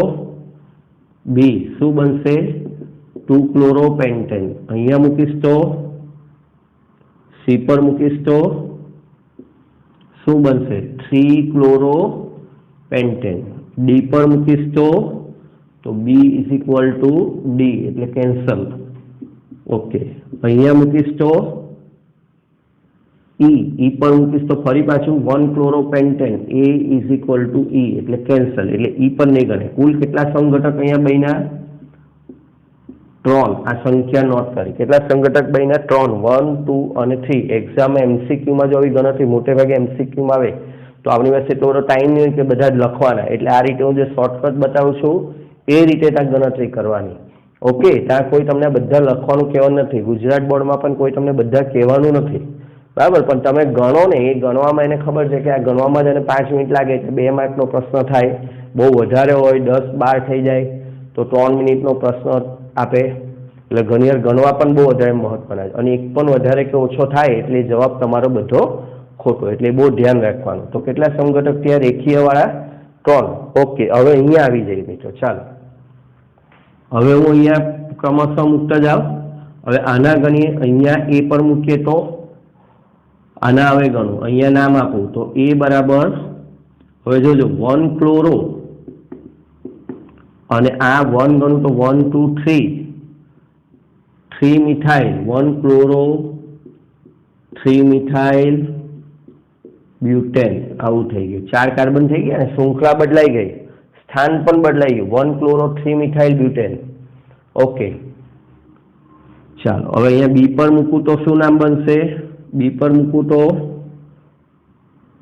बी शुं बनशे 2 क्लोरो पेंटेन अहींया मूकीश तो सी पर मूकीश तो शुं बनशे 3 क्लोरो पेंटेन डी पर मूकीश तो B is equal to D एटले कैंसल ओके अहींया मूकीश तो ई पर मूकीश तो फरी पाछुं 1 chloropentane A is equal to E एटले कैंसल एटले ई पर नहीं गणे कुल केटला संघटक अहींया बन्या 3 आ संख्या नोट करी केटला संघटक बन्या 3 1 2 અને 3 एग्जाम में एमसीक्यू में जो આવી ગણતરી મોટે ભાગે एमसीक्यू में આવે तो अपनी पास तो टाइम नहीं कि बधा लखवाना एटले आ रीते हूँ जो शॉर्टकट बताऊँ छूँ ए रीते त्या गणतरी करवानी ओके त्या कोई तमने बधा लखवानुं कहेवानुं नथी गुजरात बोर्ड में पण कोई तमने बधा कहेवानुं नथी बराबर पण तमे गणो ने ए गणवामां एने खबर छे कि आ गणवामां ज एने 5 मिनिट लागे तो 2 मार्कनो प्रश्न थाय बहु वधारे होय 10 12 थई जाय तो 3 मिनिटनो प्रश्न आपे એટલે ઘણી વાર ગણવા પણ બહુ વધારે મહત્વના છે અને એક પણ વધારે કે ઓછો થાય એટલે જવાબ તમારો બધો ખોટો એટલે બહુ ધ્યાન રાખવાનું તો કેટલા સમઘટક ત્યાં રેખીયવાળા 3 ઓકે હવે અહીંયા આવી જઈએ મિત્રો ચાલો હવે હું અહીંયા ક્રમશઃ મુક્ત જાઉં હવે આના ગણીએ અહીંયા એ પર મૂકીએ તો આના હવે ગણું અહીંયા નામ આપું તો એ બરાબર હવે જોજો 1 ક્લોરો અને આ 1 ગણું તો 1 2 3 3 મિથાઇલ 1 ક્લોરો 3 મિથાઇલ ब्यूटेन आવું થઈ ગયું 4 કાર્બન થઈ ગયા ને શ્રૃંખલા બદલાઈ ગઈ સ્થાન પણ બદલાઈ ગયું 1 ક્લોરો 3 મિથાઇલ ब्यूटेन ओके ચાલો હવે અહીંયા બી પર મૂકું તો શું નામ બનશે બી પર મૂકું તો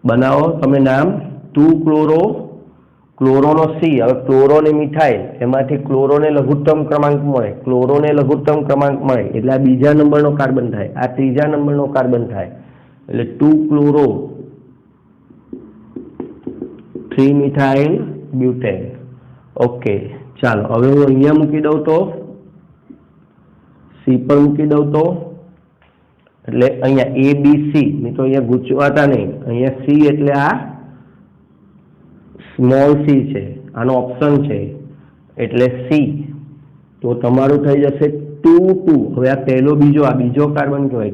બનાવો તમે નામ 2 ક્લોરો ક્લોરોનો સી. હવે ક્લોરો ને મિથાઇલ એમાંથી ક્લોરોને લઘુત્તમ ક્રમાંક મળે, ક્લોરોને લઘુત્તમ ક્રમાંક મળે એટલે આ બીજા નંબરનો કાર્બન થાય, આ ત્રીજા નંબરનો કાર્બન થાય એટલે 2 ક્લોરો 3 મિથાઇલ બ્યુટેન. ઓકે ચાલો હવે હું અહીંયા મૂકી દઉં તો સી પર મૂકી દઉં તો એટલે અહીંયા એ બી સી મિત્રો અહીંયા ગૂંચવાતા નહીં, અહીંયા સી એટલે આ સ્મોલ સી છે, આનો ઓપ્શન છે એટલે સી. તો તમારું થઈ જશે 2 હવે આ પહેલો બીજો આ બીજો કાર્બન કહેવાય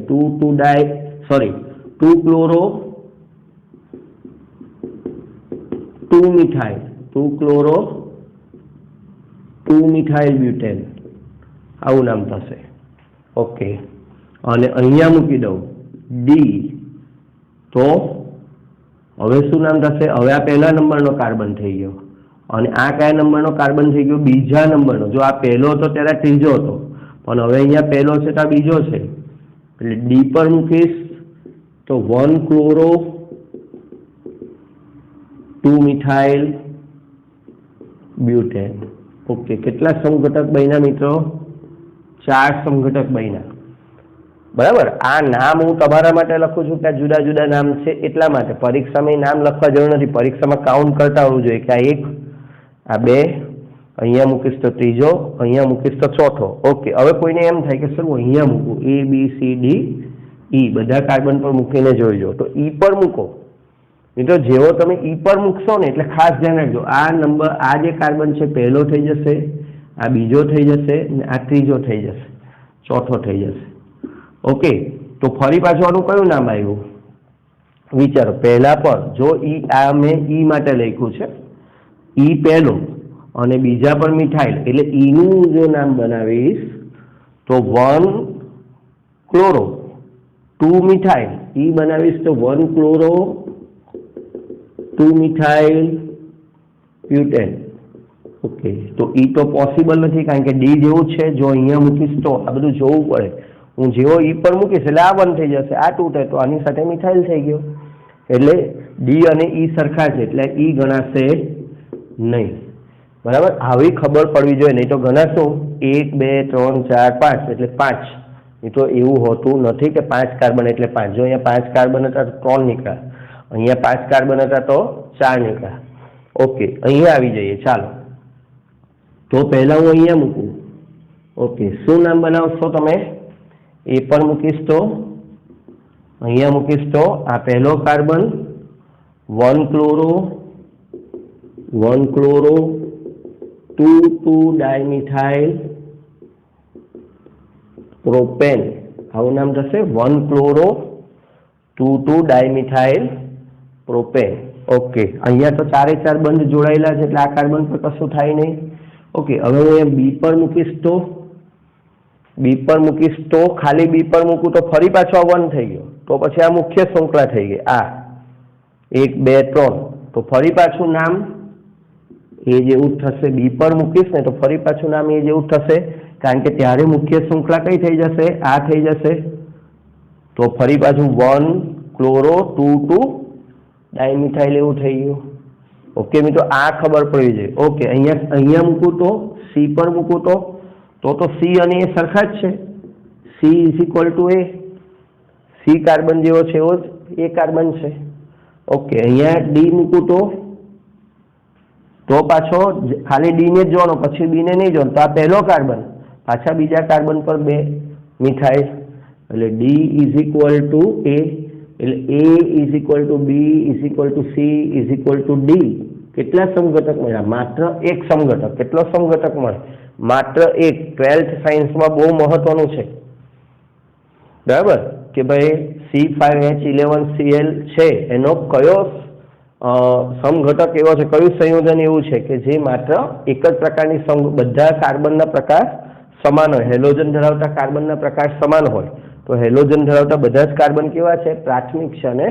2 chloro 2 methyl 2 chloro 2 methyl butane આવું નામ થશે. ઓકે અને અહીંયા મૂકી દઉં ડી તો હવે શું નામ થશે? હવે આ પહેલા નંબરનો કાર્બન થઈ ગયો અને આ કયા નંબરનો કાર્બન થઈ ગયો? બીજા નંબરનો. જો આ પહેલો હતો ત્યારે ત્રીજો હતો પણ હવે અહીંયા પહેલો છે તો આ બીજો છે એટલે ડી પર મૂકીશ તો 1 ક્લોરો 2 મિથાઇલ બ્યુટેન. ઓકે કેટલા સમઘટક બન્યા મિત્રો? 4 સમઘટક બન્યા. બરાબર. આ નામ હું તમારા માટે લખું છું કે આ જુદા જુદા નામ છે એટલા માટે. પરીક્ષામાં નામ લખવા જરૂર નથી, પરીક્ષામાં કાઉન્ટ કરતા હોવું જોઈએ કે આ 1 આ 2 અહીંયા મૂકીશ તો ત્રીજો, અહીંયા મૂકીશ તો ચોથો. ઓકે હવે કોઈને એમ થાય કે સર હું અહીંયા મૂકું એ બી સી ડી ઈ બધા કાર્બન પર મૂકીને જોઈજો તો ઈ પર મૂકો મિત્રો. જેવો તમે ઈ પર મૂકશો ને એટલે ખાસ ધ્યાન રાખજો આ નંબર આ જે કાર્બન છે પહેલો થઈ જશે, આ બીજો થઈ જશે અને આ ત્રીજો થઈ જશે, ચોથો થઈ જશે. ઓકે તો ફરી પાછું આનું કયું નામ આવ્યું વિચારો? પહેલા પર જો ઈ આ મેં ઈ માટે લખ્યું છે ઈ પહેલો અને બીજા પર મિથાઇલ એટલે ઈનું જો નામ બનાવીશ તો 1 ક્લોરો 2 મિથાઇલ ઈ બનાવીશ તો 1 ક્લોરો 2 મિથાઇલ બ્યુટેન. ઓકે તો ઈ તો પોસિબલ નથી કારણ કે ડી જેવું છે. જો અહીંયા મૂકીશ તો આ બધું જોવું પડે. હું જેવો ઈ પર મૂકીશ એટલે આ 1 થઈ જશે, આ 2 થાય તો આની સાથે મિથાઇલ થઈ ગયો એટલે ડી અને ઈ સરખા છે એટલે ઈ ગણાશે નહીં. બરાબર. આવી ખબર પડવી જોઈએ, નહીં તો ગણાશું 1 2 3 4 5 એટલે 5. એ તો એવું હોતું નથી કે 5 કાર્બન એટલે 5. જો અહીંયા 5 કાર્બન હતા તો 3 નીકળ્યા, અહીંયા 5 કાર્બન હતા તો 4 નીકળ્યા. ઓકે અહીંયા આવી જઈએ ચાલો. તો પહેલા હું અહીંયા મૂકું. ઓકે શું નામ બનાવશો તમે? એ પર મૂકીશ તો અહીંયા મૂકીશ તો આ પહેલો કાર્બન 1 ક્લોરો 2 ડાયમિથાઇલ પ્રોપેન આવું નામ થશે 1 ક્લોરો 2 ડાયમિથાઇલ પ્રોપેન. ઓકે અહીંયા તો 4 બંધ જોડાયેલા છે એટલે આ કાર્બન પર કશું થાય નહીં. ઓકે હવે હું અહીંયા બી પર મૂકીશ તો ખાલી બી પર મૂકું તો ફરી પાછો 1 થઈ ગયો તો પછી આ મુખ્ય શૃંખલા થઈ ગઈ. આ 1 2 3 તો ફરી પાછું નામ એ જેવું થશે. બી પર મૂકીશ ને તો ફરી પાછું નામ એ જેવું થશે કારણ કે ત્યારે મુખ્ય શૃંખલા કઈ થઈ જશે? આ થઈ જશે. તો ફરી પાછું 1 ક્લોરો 2 ડાયમિથાઇલ એવું થઈ ગયું. ઓકે મિત્રો આ ખબર પડવી જોઈએ. ઓકે અહીંયા મૂકું તો સી પર મૂકું તો સી અને એ સરખા જ છે. C is equal to A. C carbon જેવો છે એવો જ એ કાર્બન છે. ઓકે અહીંયા ડી મૂકું તો પાછો ખાલી ડી ને જ જોવાનો પછી બી ને નહીં જોવાનો તો આ પહેલો કાર્બન પાછા બીજા કાર્બન પર 2 મિથાઇલ એટલે D is equal to A એટલે A is equal to B is equal to C is equal to D. કેટલા સમઘટક મળ્યા? માત્ર એક સમઘટક. કેટલો સમઘટક મળે? માત્ર એક. 12th સાયન્સમાં બહુ મહત્વનું છે. બરાબર કે ભાઈ C5H11Cl છે એનો કયો સમઘટક એવો છે, કયું સંયોજન એવું છે કે જે માત્ર એક જ પ્રકારની બધા કાર્બનના પ્રકાર સમાન હોય, હેલોજન ધરાવતા કાર્બનના પ્રકાર સમાન હોય. તો હેલોજન ધરાવતા બધા જ કાર્બન કેવા છે? પ્રાથમિક છે અને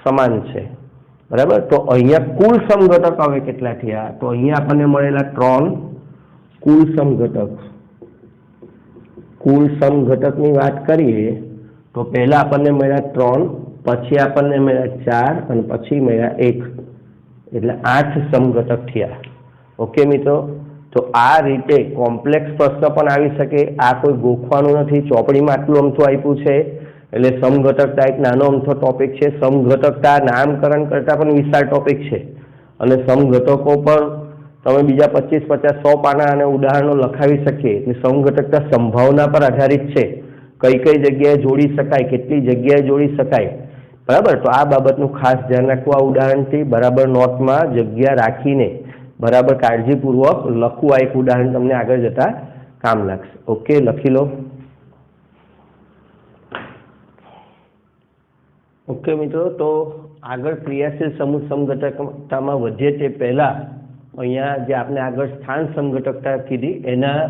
સમાન છે. બરાબર. તો અહીંયા કુલ સમઘટક હવે કેટલા થયા? તો અહીંયા આપણને મળેલા 3 કુલ સમઘટક. કુલ સમઘટકની વાત કરીએ તો પહેલા આપણને મળ્યા 3, પછી આપણને મળ્યા 4 અને પછી મળ્યા 1. એટલે 8 સમઘટક થયા। ઓકે મિત્રો, તો આ રીતે કોમ્પ્લેક્સ પ્રશ્ન પણ આવી શકે। આ કોઈ ગોખવાનું નથી, ચોપડીમાં આટલું અમથું આપ્યું છે એટલે સમઘટકતા એક નાનો અમથો ટોપિક છે। સમઘટકતા નામકરણ કરતા પણ વિશાળ ટોપિક છે અને સમઘટકો પર તમે બીજા 25, 50, 100 પાના અને ઉદાહરણો લખાવી શકીએ। એટલે સમઘટકતા સંભાવના પર આધારિત છે, કઈ કઈ જગ્યાએ જોડી શકાય, કેટલી જગ્યાએ જોડી શકાય, બરાબર। તો આ બાબતનું ખાસ ધ્યાન રાખવું। આ ઉદાહરણથી બરાબર નોટમાં જગ્યા રાખીને બરાબર કાળજીપૂર્વક લખવું। આ એક ઉદાહરણ તમને આગળ જતા કામ લાગશે। ઓકે, લખી લો। ઓકે મિત્રો, તો આગળ ક્રિયાશીલ સમૂહ સમઘટકતામાં વધીએ તે પહેલા અહીંયા જે આપણે આગળ સ્થાન સમઘટકતા કીધી એના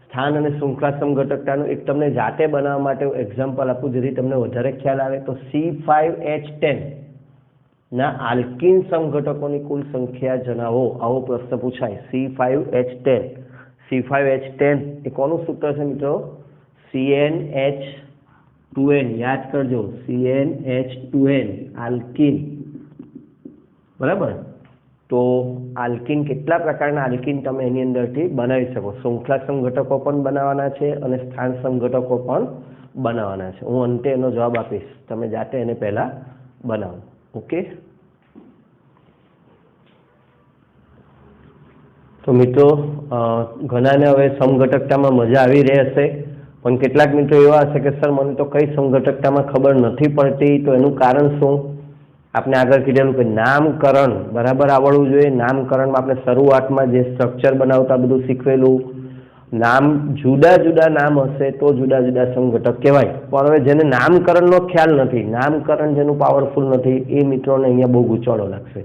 સ્થાન અને શૃંખલા સમઘટકતાનું એક તમને જાતે બનાવવા માટે એક્ઝામ્પલ આપું જેથી તમને વધારે ખ્યાલ આવે। તો C5H10 ના આલ્કીન સમઘટકોની કુલ સંખ્યા જણાવો, આવો પ્રશ્ન પૂછાય। C5H10 એ કોનું સૂત્ર છે મિત્રો? CnH2n, યાદ કરજો, CnH2n આલ્કીન, બરાબર। તો આલ્કીન કેટલા પ્રકારના આલ્કીન તમે એની અંદરથી બનાવી શકો? શૃંખલા સમઘટકો પણ બનાવવાના છે અને સ્થાન સમઘટકો પણ બનાવવાના છે। હું અંતે એનો જવાબ આપીશ, તમે જાતે એને પહેલા બનાવો। ઓકે, તો મિત્રો ઘણાને હવે સમઘટકતામાં મજા આવી રહી હશે, પણ કેટલાક મિત્રો એવા હશે કે સર મને તો કઈ સમઘટકતામાં ખબર નથી પડતી, તો એનું કારણ શું? આપણે આગળ કીધેલું કે નામકરણ બરાબર આવડવું જોઈએ। નામકરણમાં આપણે શરૂઆતમાં જે સ્ટ્રક્ચર બનાવતા બધું શીખવેલું, નામ જુદા જુદા નામ હશે તો જુદા જુદા સમઘટક કહેવાય। પણ હવે જેને નામકરણનો ખ્યાલ નથી, નામકરણ જેનું પાવરફુલ નથી, એ મિત્રોને અહીંયા બહુ ગૂંચવાડો લાગશે,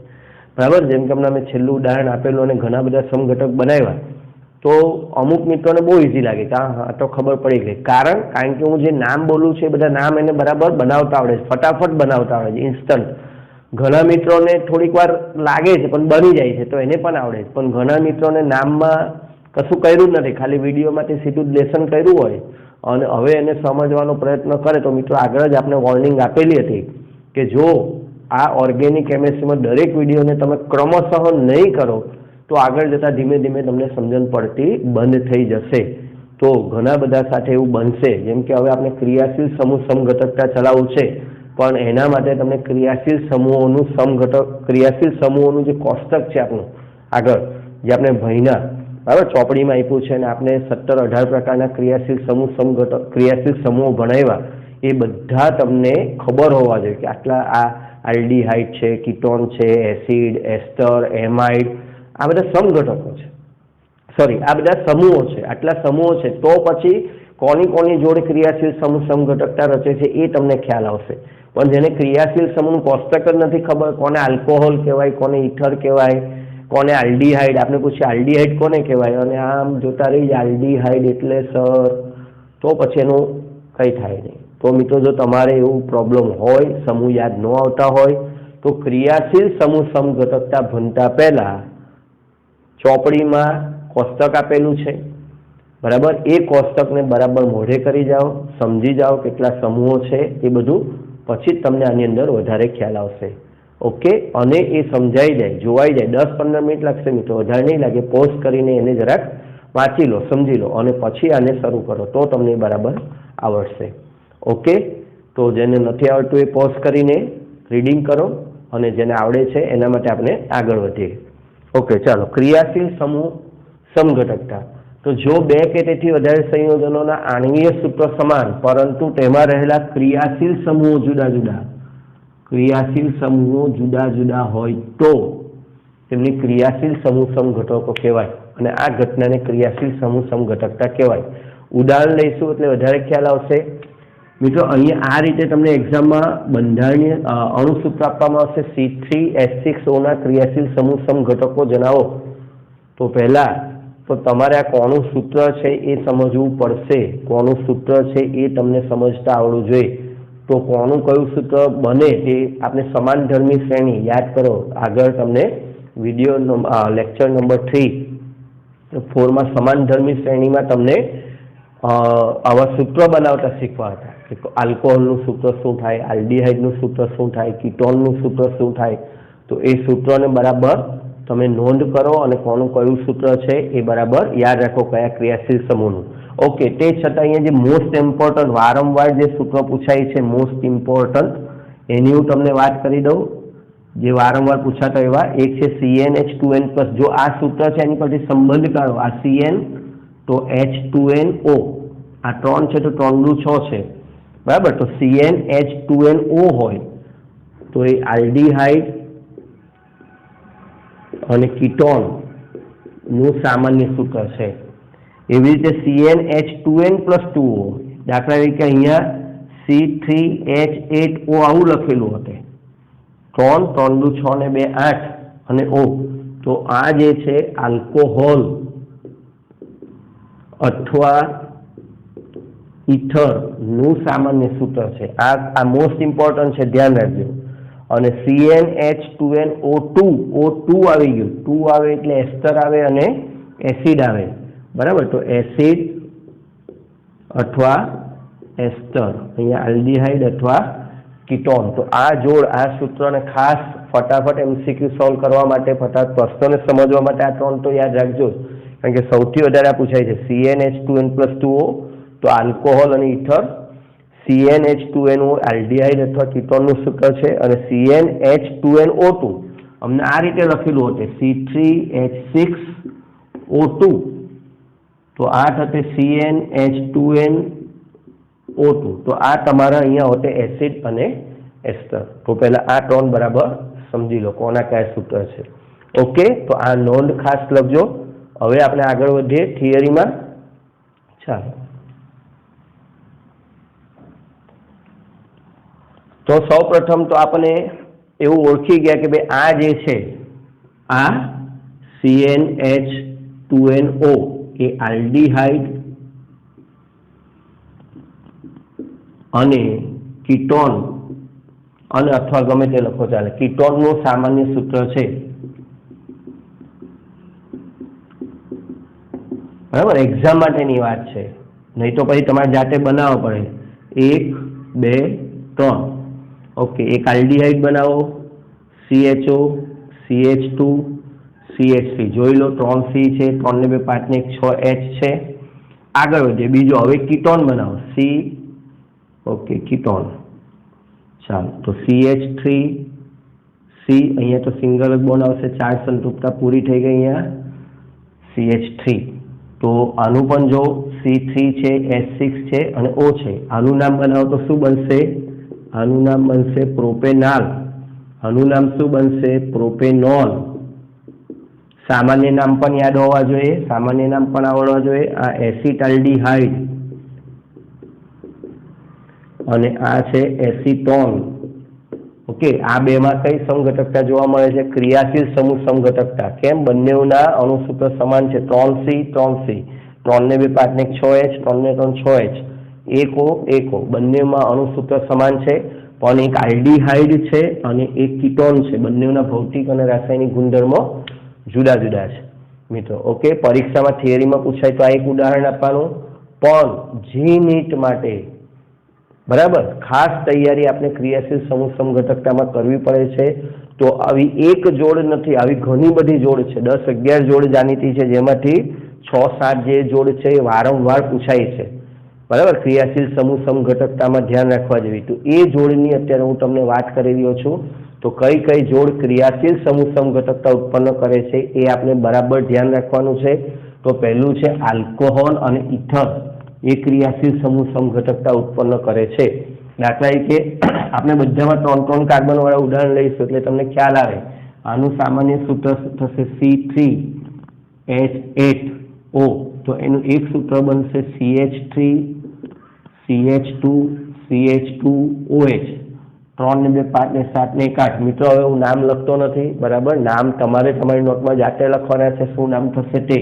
બરાબર। જેમ કે હમણાં મેં છેલ્લું ઉદાહરણ આપેલું અને ઘણા બધા સમઘટક બનાવ્યા, તો અમુક મિત્રોને બહુ ઇઝી લાગે કે હા તો ખબર પડી ગઈ। કારણ કે હું જે નામ બોલું છું એ બધા નામ એને બરાબર બનાવતા આવડે છે, ફટાફટ બનાવતા આવડે છે, ઇન્સ્ટન્ટ। ઘણા મિત્રોને થોડીક વાર લાગે છે પણ બની જાય છે, તો એને પણ આવડે છે। પણ ઘણા મિત્રોને નામમાં કશું કર્યું જ નથી, ખાલી વિડીયોમાંથી સીધું જ લેસન કર્યું હોય અને હવે એને સમજવાનો પ્રયત્ન કરે તો મિત્રો આગળ જ આપણે વોર્નિંગ આપેલી હતી કે જો આ ઓર્ગેનિક કેમેસ્ટ્રીમાં દરેક વિડીયોને તમે ક્રમશઃ નહીં કરો તો આગળ જતાં ધીમે ધીમે તમને સમજણ પડતી બંધ થઈ જશે। તો ઘણા બધા સાથે એવું બનશે, જેમ કે હવે આપણે ક્રિયાશીલ સમૂહ સમઘટકતા ચલાવવું છે, પણ એના માટે તમને ક્રિયાશીલ સમૂહોનું જે કોષ્ટક છે આપણું આગળ જે આપણે ભણ્યા, બરાબર, ચોપડીમાં આપ્યું છે અને આપણે 17-18 પ્રકારના ક્રિયાશીલ સમૂહો ભણાવ્યા, એ બધા તમને ખબર હોવા જોઈએ કે આટલા આ આલ્ડીહાઇડ છે, કીટોન છે, એસિડ, એસ્ટર, એમાઇડ, આ બધા સમઘટકો છે, સોરી આ બધા સમૂહો છે, આટલા સમૂહો છે, તો પછી કોની જોડે ક્રિયાશીલ સમૂહ સમઘટકતા રચે છે એ તમને ખ્યાલ આવશે। પણ જેને ક્રિયાશીલ સમૂહનું કોષ્ટક જ નથી ખબર, કોને આલ્કોહોલ કહેવાય, કોને ઇથર કહેવાય, કોને આલ્ડીહાઇડ, આપણે પૂછીએ આલ્ડીહાઇડ કોને કહેવાય અને આમ જોતા રહી આલ્ડીહાઇડ એટલે સર, તો પછી એનું કંઈ થાય નહીં। તો મિત્રો જો તમારે એવું પ્રોબ્લેમ હોય, સમૂહ યાદ ન આવતા હોય, તો ક્રિયાશીલ સમૂહ સમઘટકતા ભણતા પહેલા ચોપડીમાં કોષ્ટક આપેલું છે, બરાબર, એ કોષ્ટકને બરાબર મોઢે કરી જાઓ, સમજી જાઓ કેટલા સમૂહો છે એ બધું, પછી જ તમને આની અંદર વધારે ખ્યાલ આવશે। ઓકે, અને એ સમજાઈ જાય, જોવાઈ જાય, 10-15 મિનિટ લાગશે મિત્રો, વધારે નહીં લાગે। પોઝ કરીને એને જરાક વાંચી લો, સમજી લો અને પછી આને શરૂ કરો તો તમને બરાબર આવડશે। ઓકે, તો જેને નથી આવડતું એ પોઝ કરીને રીડિંગ કરો અને જેને આવડે છે એના માટે આપણે આગળ વધીએ। ઓકે, ચાલો, ક્રિયાશીલ સમૂહ સમઘટકતા। તો જો બે કે તેથી વધારે સંયોજનોના આણ્વીય સૂત્રો સમાન પરંતુ તેમાં રહેલા ક્રિયાશીલ સમૂહો જુદા જુદા હોય તો તેમની ક્રિયાશીલ સમૂહ સમઘટકો કહેવાય અને આ ઘટનાને ક્રિયાશીલ સમૂહ સમઘટકતા કહેવાય। ઉદાહરણ લઈશું એટલે વધારે ખ્યાલ આવશે। મિત્રો અહીંયા આ રીતે તમને એક્ઝામમાં બંધારણીય અણુસૂત્ર આપવામાં આવશે, C3H6O ક્રિયાશીલ સમૂહ સમઘટકો જણાવો। તો પહેલા તો તમારે આ કોનું સૂત્ર છે એ સમજવું પડશે, કોનું સૂત્ર છે એ તમને સમજતા આવડવું જોઈએ। તો કોનું કયું સૂત્ર બને તે આપણે સમાનધર્મી શ્રેણી યાદ કરો, આગળ તમને વિડીયો લેક્ચર નંબર 3-4માં સમાનધર્મી શ્રેણીમાં તમને આવા સૂત્રો બનાવતા શીખવા હતા કે આલ્કોહોલનું સૂત્ર શું થાય, આલ્ડીહાઇડનું સૂત્ર શું થાય, કીટોનનું સૂત્ર શું થાય, तो ए सूत्र ने बराबर तमे नोंध करो अने कोनु कयुं सूत्र छे ए बराबर याद राखो कया क्रियाशील समूहनुं। ओके, ते छतां अहींया जे मोस्ट इम्पोर्टન્ટ वारंवार जे सूत्र पूछाय छे मोस्ट इम्पोर्टન્ટ एनी हूँ तमने वात करी दऊं। जे वारंवार पूछाता एवा एक छे CnH2n+। जो आ सूत्र छे एनी परथी संबंध काढो। आ Cn तो H2NO, आ 3 छे तो 3 दू 6 छे, बराबर। तो CnH2NO होय तो ए आल्डिहाइड અને કીટોન નું સામાન્ય સૂત્ર છે। એવી રીતે CnH2n+2O, દાખલા તરીકે અહીંયા C3H8O આવું લખેલું હતે, 3 3 દુ 6 ને 2 8 અને O, તો આ જે છે આલ્કોહોલ અથવા ઈથર નું સામાન્ય સૂત્ર છે। આ મોસ્ટ ઇમ્પોર્ટન્ટ છે, ધ્યાન રાખજો। અને CnH2nO2 O2 આવી ગયું, 2 આવે એટલે એસ્ટર આવે અને એસિડ આવે, બરાબર। તો એસિડ અથવા એસ્ટર, અહીંયા આલ્ડિહાઇડ અથવા કીટોન। તો આ જોડ, આ સૂત્રને ખાસ ફટાફટ MCQ સોલ્વ કરવા માટે, ફટાફટ પ્રશ્નને સમજવા માટે આ 3 તો યાદ રાખજો, કારણ કે સૌથી વધારે પૂછાય છે। CnH2n+2O તો આલ્કોહોલ અને ઈથર, CnH2NO આલ્ડિહાઇડ અથવા કીટોનનું સૂત્ર છે, અને CnH2nO2 અમને આ રીતે લખેલું હતું C3H6O2, તો આ થશે CnH2nO2। તો આ તમારા અહીંયા હોતે એસિડ અને એસ્ટર। તો પહેલા આ 3 બરાબર સમજી લો કોના કયા સૂત્ર છે। ઓકે, તો આ નોંધ ખાસ લખજો। હવે આપણે આગળ વધીએ થિયરીમાં। ચાલો, तो सौ प्रथम तो आपने एवं ओळखी गया कि भाई आ जे छे आ CnH2NO ए आल्डिहाइड अने कीटोन अने अथवा गमे ते लखो चाले, कीटोननुं सामान्य सूत्र छे, बराबर। एक्जाम माटेनी वात छे, नहीं तो पछी तमारे जाते बनाववा पड़े। 1 2 3, ओके, एक आल्डिहाइड बनावो, CHO CH2 CH3, જોઈ લો 3C છે, 3 ને 2 5 ને 1 6H છે। આગળ વધીએ, બીજો હવે કીટોન બનાવો, C, ઓકે, કીટોન। ચાલો, તો CH3 C, અહીંયા તો સિંગલ જ બોન્ડ આવશે, 4 સંતૃપ્તતા પૂરી થઈ ગઈ અહીંયા CH3। તો આનું પણ જો C3 છે, H6 છે અને O છે, આનું નામ બનાવો તો શું બનશે? આનું નામ બનશે પ્રોપેનાલ। આનું નામ શું બનશે? પ્રોપેનોલ। સામાન્ય નામ પણ યાદ હોવા જોઈએ, સામાન્ય નામ પણ આવડવા જોઈએ। આ એસિટાલ્ડિહાઇડ અને આ છે એસિટોન। ઓકે, આ બેમાં કઈ સમઘટકતા જોવા મળે છે? ક્રિયાશીલ સમૂહ સમઘટકતા। કેમ? બંનેના અણુસૂત્ર સમાન છે, 3C 3C, 3 ને 2 5 ને 1 6H, 3 ને 3 6H, 1O 1O, બંનેમાં અણુસૂત્ર સમાન છે, પણ એક આલ્ડિહાઇડ છે અને એક કીટોન છે। બંનેના ભૌતિક અને રાસાયણિક ગુણધર્મો જુદા જુદા છે મિત્રો। ઓકે, પરીક્ષામાં થિયરીમાં પૂછાય તો આ એક ઉદાહરણ આપવાનું, પણ જી નીટ માટે બરાબર ખાસ તૈયારી આપણે ક્રિયાશીલ સમૂહ સમઘટકતામાં કરવી પડે છે। તો આવી એક જોડ નથી, આવી ઘણી બધી જોડ છે, 10-11 જોડ જાણીતી છે, જેમાંથી 6-7 જે જોડ છે એ વારંવાર પૂછાય છે, बराबर। क्रियाशील समूह समघटकता में ध्यान रखवा जेवी। तो ए जोड़नी अत्यारे हूँ तमने वात करी रह्यो छुं। तो कई कई जोड़ क्रियाशील समूह समघटकता उत्पन्न करे छे ए आपने बराबर ध्यान रखवानुं छे। तो पहलू छे आल्कोहोल अने ईथर, ए क्रियाशील समूह समघटकता उत्पन्न करे छे। दाखला तरीके आपणे बधामां 3-3 कार्बन वाळा उदाहरण लईशुं એટલે તમને ખ્યાલ આવે। આનું સામાન્ય સૂત્ર થશે C3H8O, तो एनु एक सूत्र बनशे CH3 CH2 CH2OH, 3 ने 2 5 ने 7 ने 1 8। मित्रों हवे हूँ नाम लखतो नथी, बराबर। नाम तमारे तमारी नोटमां जाते लखवाना छे, शुं नाम थशे ते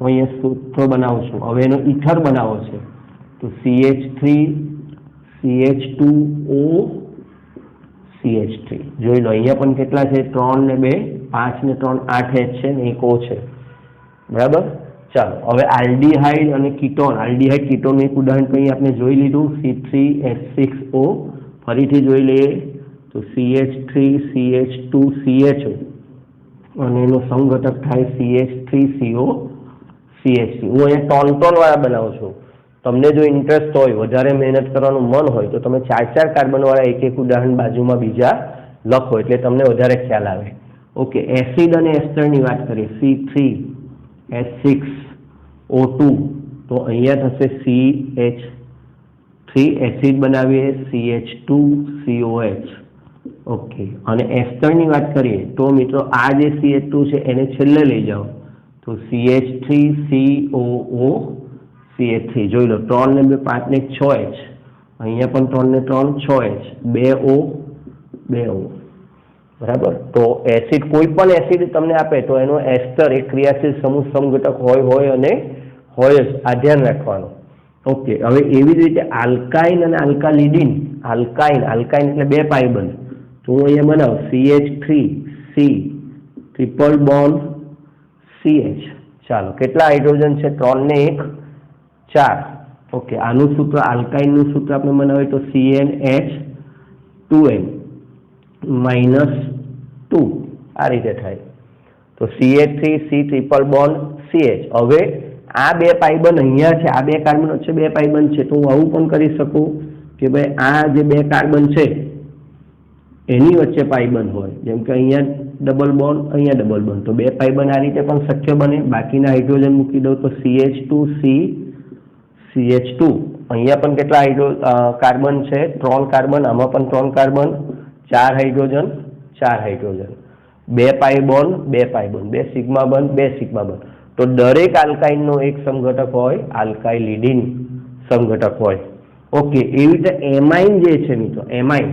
हूँ अहींया सूत्र बनावुं छुं। हवे एनो ईथर बनावो छे, तो CH3 CH2O CH3 જોઈ લો। અહીંયા પણ કેટલા છે? 3 ને 2 5 ને 3 8H છે ને 1O છે, બરાબર। ચાલો હવે આલ્ડિહાઇડ અને કીટોન, આલ્ડિહાઇડ કીટોનનું એક ઉદાહરણ કંઈ આપણે જોઈ લીધું, C3H6O। ફરીથી જોઈ લઈએ તો CH3CH2CHO અને એનો સમઘટક થાય CH3CO CH3. હું અહીંયા ટોન વાળા બનાવું છું. તમને જો ઇન્ટરેસ્ટ હોય, વધારે મહેનત કરવાનું મન હોય તો તમે 4 કાર્બન વાળા એક ઉદાહરણ બાજુમાં બીજા લખો એટલે તમને વધારે ખ્યાલ આવે. ઓકે, એસિડ અને એસ્ટરની વાત કરીએ. C3H6O2 તો અહીંયા થશે CH3 એસિડ બનાવીએ CH2COH. ઓકે, અને એસ્ટરની વાત કરીએ તો મિત્રો આ જે CH2 છે એને છેલ્લે લઈ જાઓ તો CH3COO જોઈ લો. 3 ને 2 5 ને 6H, અહીંયા પણ 3 ને 3 6H, 2O 2O. બરાબર. તો એસિડ, કોઈ પણ એસિડ તમને આપે તો એનો એસ્ટર એક ક્રિયાશીલ સમૂહ સમઘટક હોય અને હોય જ, આ ધ્યાન રાખવાનું. ઓકે, હવે એવી જ રીતે આલ્કાઇન અને આલ્કાલિડિન. આલ્કાઇન એટલે 2 પાઈ બંધ. તો હું અહીંયા બનાવું CH3C ટ્રિપલ બોન્ડ CH. ચાલો, કેટલા હાઇડ્રોજન છે? 3 ને 1 4. ઓકે, આનું સૂત્ર, આલ્કાઇનનું સૂત્ર આપણે બનાવીએ તો CnH2n -2 આ રીતે થાય. તો CH3C ટ્રિપલ બોન્ડ CH. હવે આ 2 પાઇબંધ અહીંયા છે, આ 2 કાર્બન વચ્ચે 2 પાઇબંધ છે, તો હું આવું પણ કરી શકું કે ભાઈ આ જે 2 કાર્બન છે એની વચ્ચે પાઇબંધ હોય, જેમ કે અહીંયા ડબલ બોન્ડ, અહીંયા ડબલ બોન્ડ, તો 2 પાઇબંધ આ રીતે પણ શક્ય બને. બાકીના હાઇડ્રોજન મૂકી દઉં તો CH2C CH2. અહીંયા પણ કેટલા કાર્બન છે? 3 કાર્બન, આમાં પણ 3 કાર્બન, 4 હાઇડ્રોજન 4 હાઇડ્રોજન, 2 પાઈ બોન્ડ 2 પાઈ બોન્ડ, 2 સિગ્મા બંધ 2 સિગ્મા બંધ. તો દરેક આલ્કાઇનનો એક સમઘટક હોય, આલ્કાઇલિડિન સમઘટક હોય. ઓકે, એવી રીતે એમાઇન જે છે મિત્રો, એમાઇન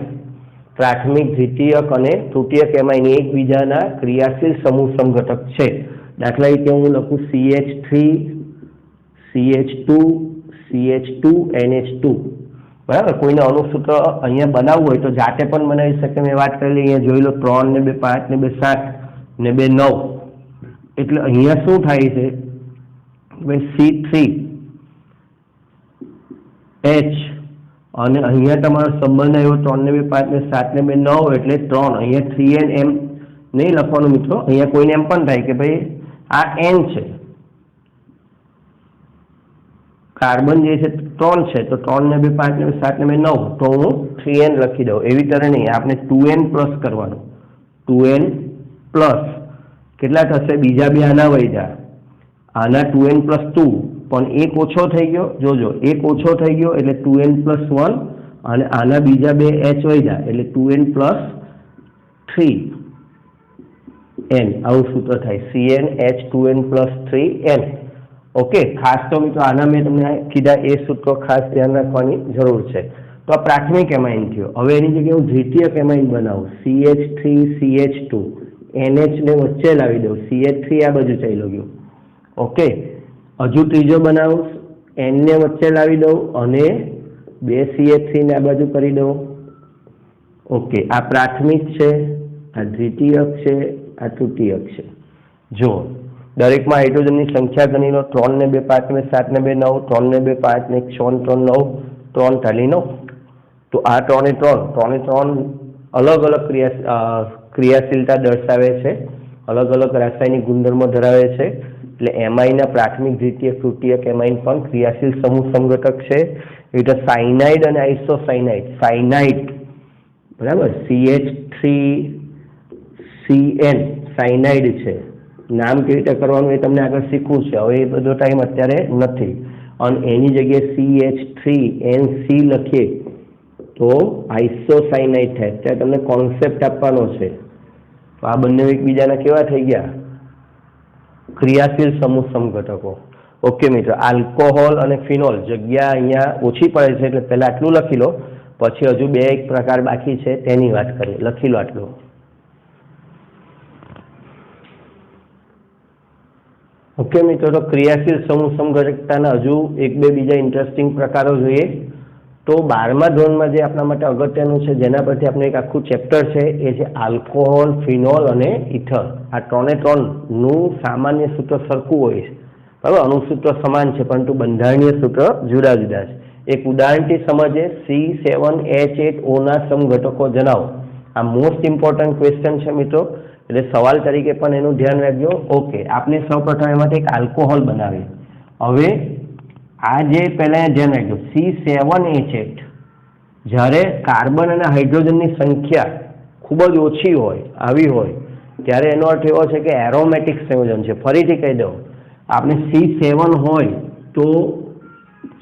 પ્રાથમિક, દ્વિતીયક અને તૃતીયક એમાઇન એકબીજાના ક્રિયાશીલ સમૂહ સમઘટક છે. દાખલા તરીકે હું લખું CH3 CH2 CH2 NH2. બરાબર. કોઈને અણુસૂત્ર અહીંયા બનાવવું હોય તો જાતે પણ બનાવી શકે. મેં વાત કરેલી, અહીંયા જોઈ લો 3 ને 2 5 ને 2 7 ને 2 9. એટલે અહીંયા શું થાય છે? C3H અને અહીંયા તમારો સંબંધ આવ્યો 3 ને 2 5 ને 7 ને 2 9 એટલે 3. અહીંયા 3n એમ નહીં લખવાનું મિત્રો. અહીંયા કોઈને એમ પણ થાય કે ભાઈ આ n છે, કાર્બન જે છે 3 છે, તો 3 ને 2 5 ને 7 ને 9 તો હું 3n લખી દઉં. એવી તરહ નહીં, આપણે 2n પ્લસ કરવાનું. 2n પ્લસ કેટલા થશે? બીજા 2 આના વૈધા, આના 2n પ્લસ 2, પણ એક ઓછો થઈ ગયો. જોજો, એક ઓછો થઈ ગયો એટલે 2n પ્લસ 1, અને આના બીજા 2 h વૈધા એટલે 2n પ્લસ 3n. આવું સૂત્ર થાય CnH2n પ્લસ 3n. ઓકે, ખાસ તો મિત્રો આના મેં તમને કીધા એ સૂત્રો ખાસ ધ્યાન રાખવાની જરૂર છે. તો આ પ્રાથમિક એમાઇન થયો. હવે એની જગ્યાએ હું દ્વિતીયક એમાઇન બનાવું. CH3CH2 NH ને વચ્ચે લાવી દઉં. CH3 આ બાજુ ચાલ્યો ગયો. ઓકે, હજુ ત્રીજો બનાવું, N ને વચ્ચે લાવી દઉં અને 2 CH3 ને આ બાજુ કરી દઉં. ઓકે, આ પ્રાથમિક છે, આ દ્વિતીયક છે, આ તૃતીયક છે. જો દરેકમાં હાઇડ્રોજનની સંખ્યા ગણી લો. 3 ને 2 5 ને 7 ને 2 9, 3 ને 2 5 ને 6 ને 3 9, 3 તાલી 9. તો આ 3 ને 3 અલગ અલગ ક્રિયાશીલતા દર્શાવે છે, અલગ અલગ રાસાયણિક ગુણધર્મો ધરાવે છે. એટલે એમાઇનના પ્રાથમિક, દ્વિતીયક, તૃતીયક એમાઇન પણ ક્રિયાશીલ સમૂહ સમઘટક છે. એ રીતે સાયનાઇડ અને આઇસોસાયનાઇડ. સાયનાઇડ બરાબર, CH3CN સાયનાઇડ છે. નામ કેવી રીતે કરવાનું એ તમને આગળ શીખવું છે. હવે એ બધો ટાઈમ અત્યારે નથી. અને એની જગ્યાએ CH3NC લખીએ તો આઇસોસાયનાઇડ થાય. અત્યારે તમને કોન્સેપ્ટ આપવાનો છે. તો આ બંને એકબીજાના કેવા થઈ ગયા? ક્રિયાશીલ સમૂહ સમઘટકો. ઓકે મિત્રો, આલ્કોહોલ અને ફિનોલ. જગ્યા અહીંયા ઓછી પડે છે એટલે પહેલા આટલું લખી લો, પછી હજુ 2 એક પ્રકાર બાકી છે તેની વાત કરીએ. લખી લો આટલું. ઓકે મિત્રો, તો ક્રિયાશીલ સમૂહ સમઘટકતાના હજુ 1-2 બીજા ઇન્ટરેસ્ટિંગ પ્રકારો જોઈએ. તો 12મા ધોરણમાં જે આપણા માટે અગત્યનું છે, જેના પરથી આપણે એક આખું ચેપ્ટર છે, એ છે આલ્કોહોલ, ફિનોલ અને ઇથર. આ 3નું સામાન્ય સૂત્ર સરખું હોય છે, બરાબર. અણુસૂત્ર સમાન છે, પરંતુ બંધારણીય સૂત્ર જુદા જુદા છે. એક ઉદાહરણથી સમજીએ. C7H8O ના સમઘટકો જણાવો. આ મોસ્ટ ઇમ્પોર્ટન્ટ ક્વેશ્ચન છે મિત્રો, એટલે સવાલ તરીકે પણ એનું ધ્યાન રાખજો. ઓકે, આપણે સૌપ્રથમ એમાંથી એક આલ્કોહોલ બનાવીએ. હવે આ જે પહેલા ધ્યાન રાખજો, C7H8 જ્યારે કાર્બન અને હાઇડ્રોજનની સંખ્યા ખૂબ જ ઓછી હોય, આવી હોય, ત્યારે એનો અર્થ એવો છે કે એરોમેટિક સંયોજન છે. ફરીથી કહી દઉં, આપણે C7 હોય તો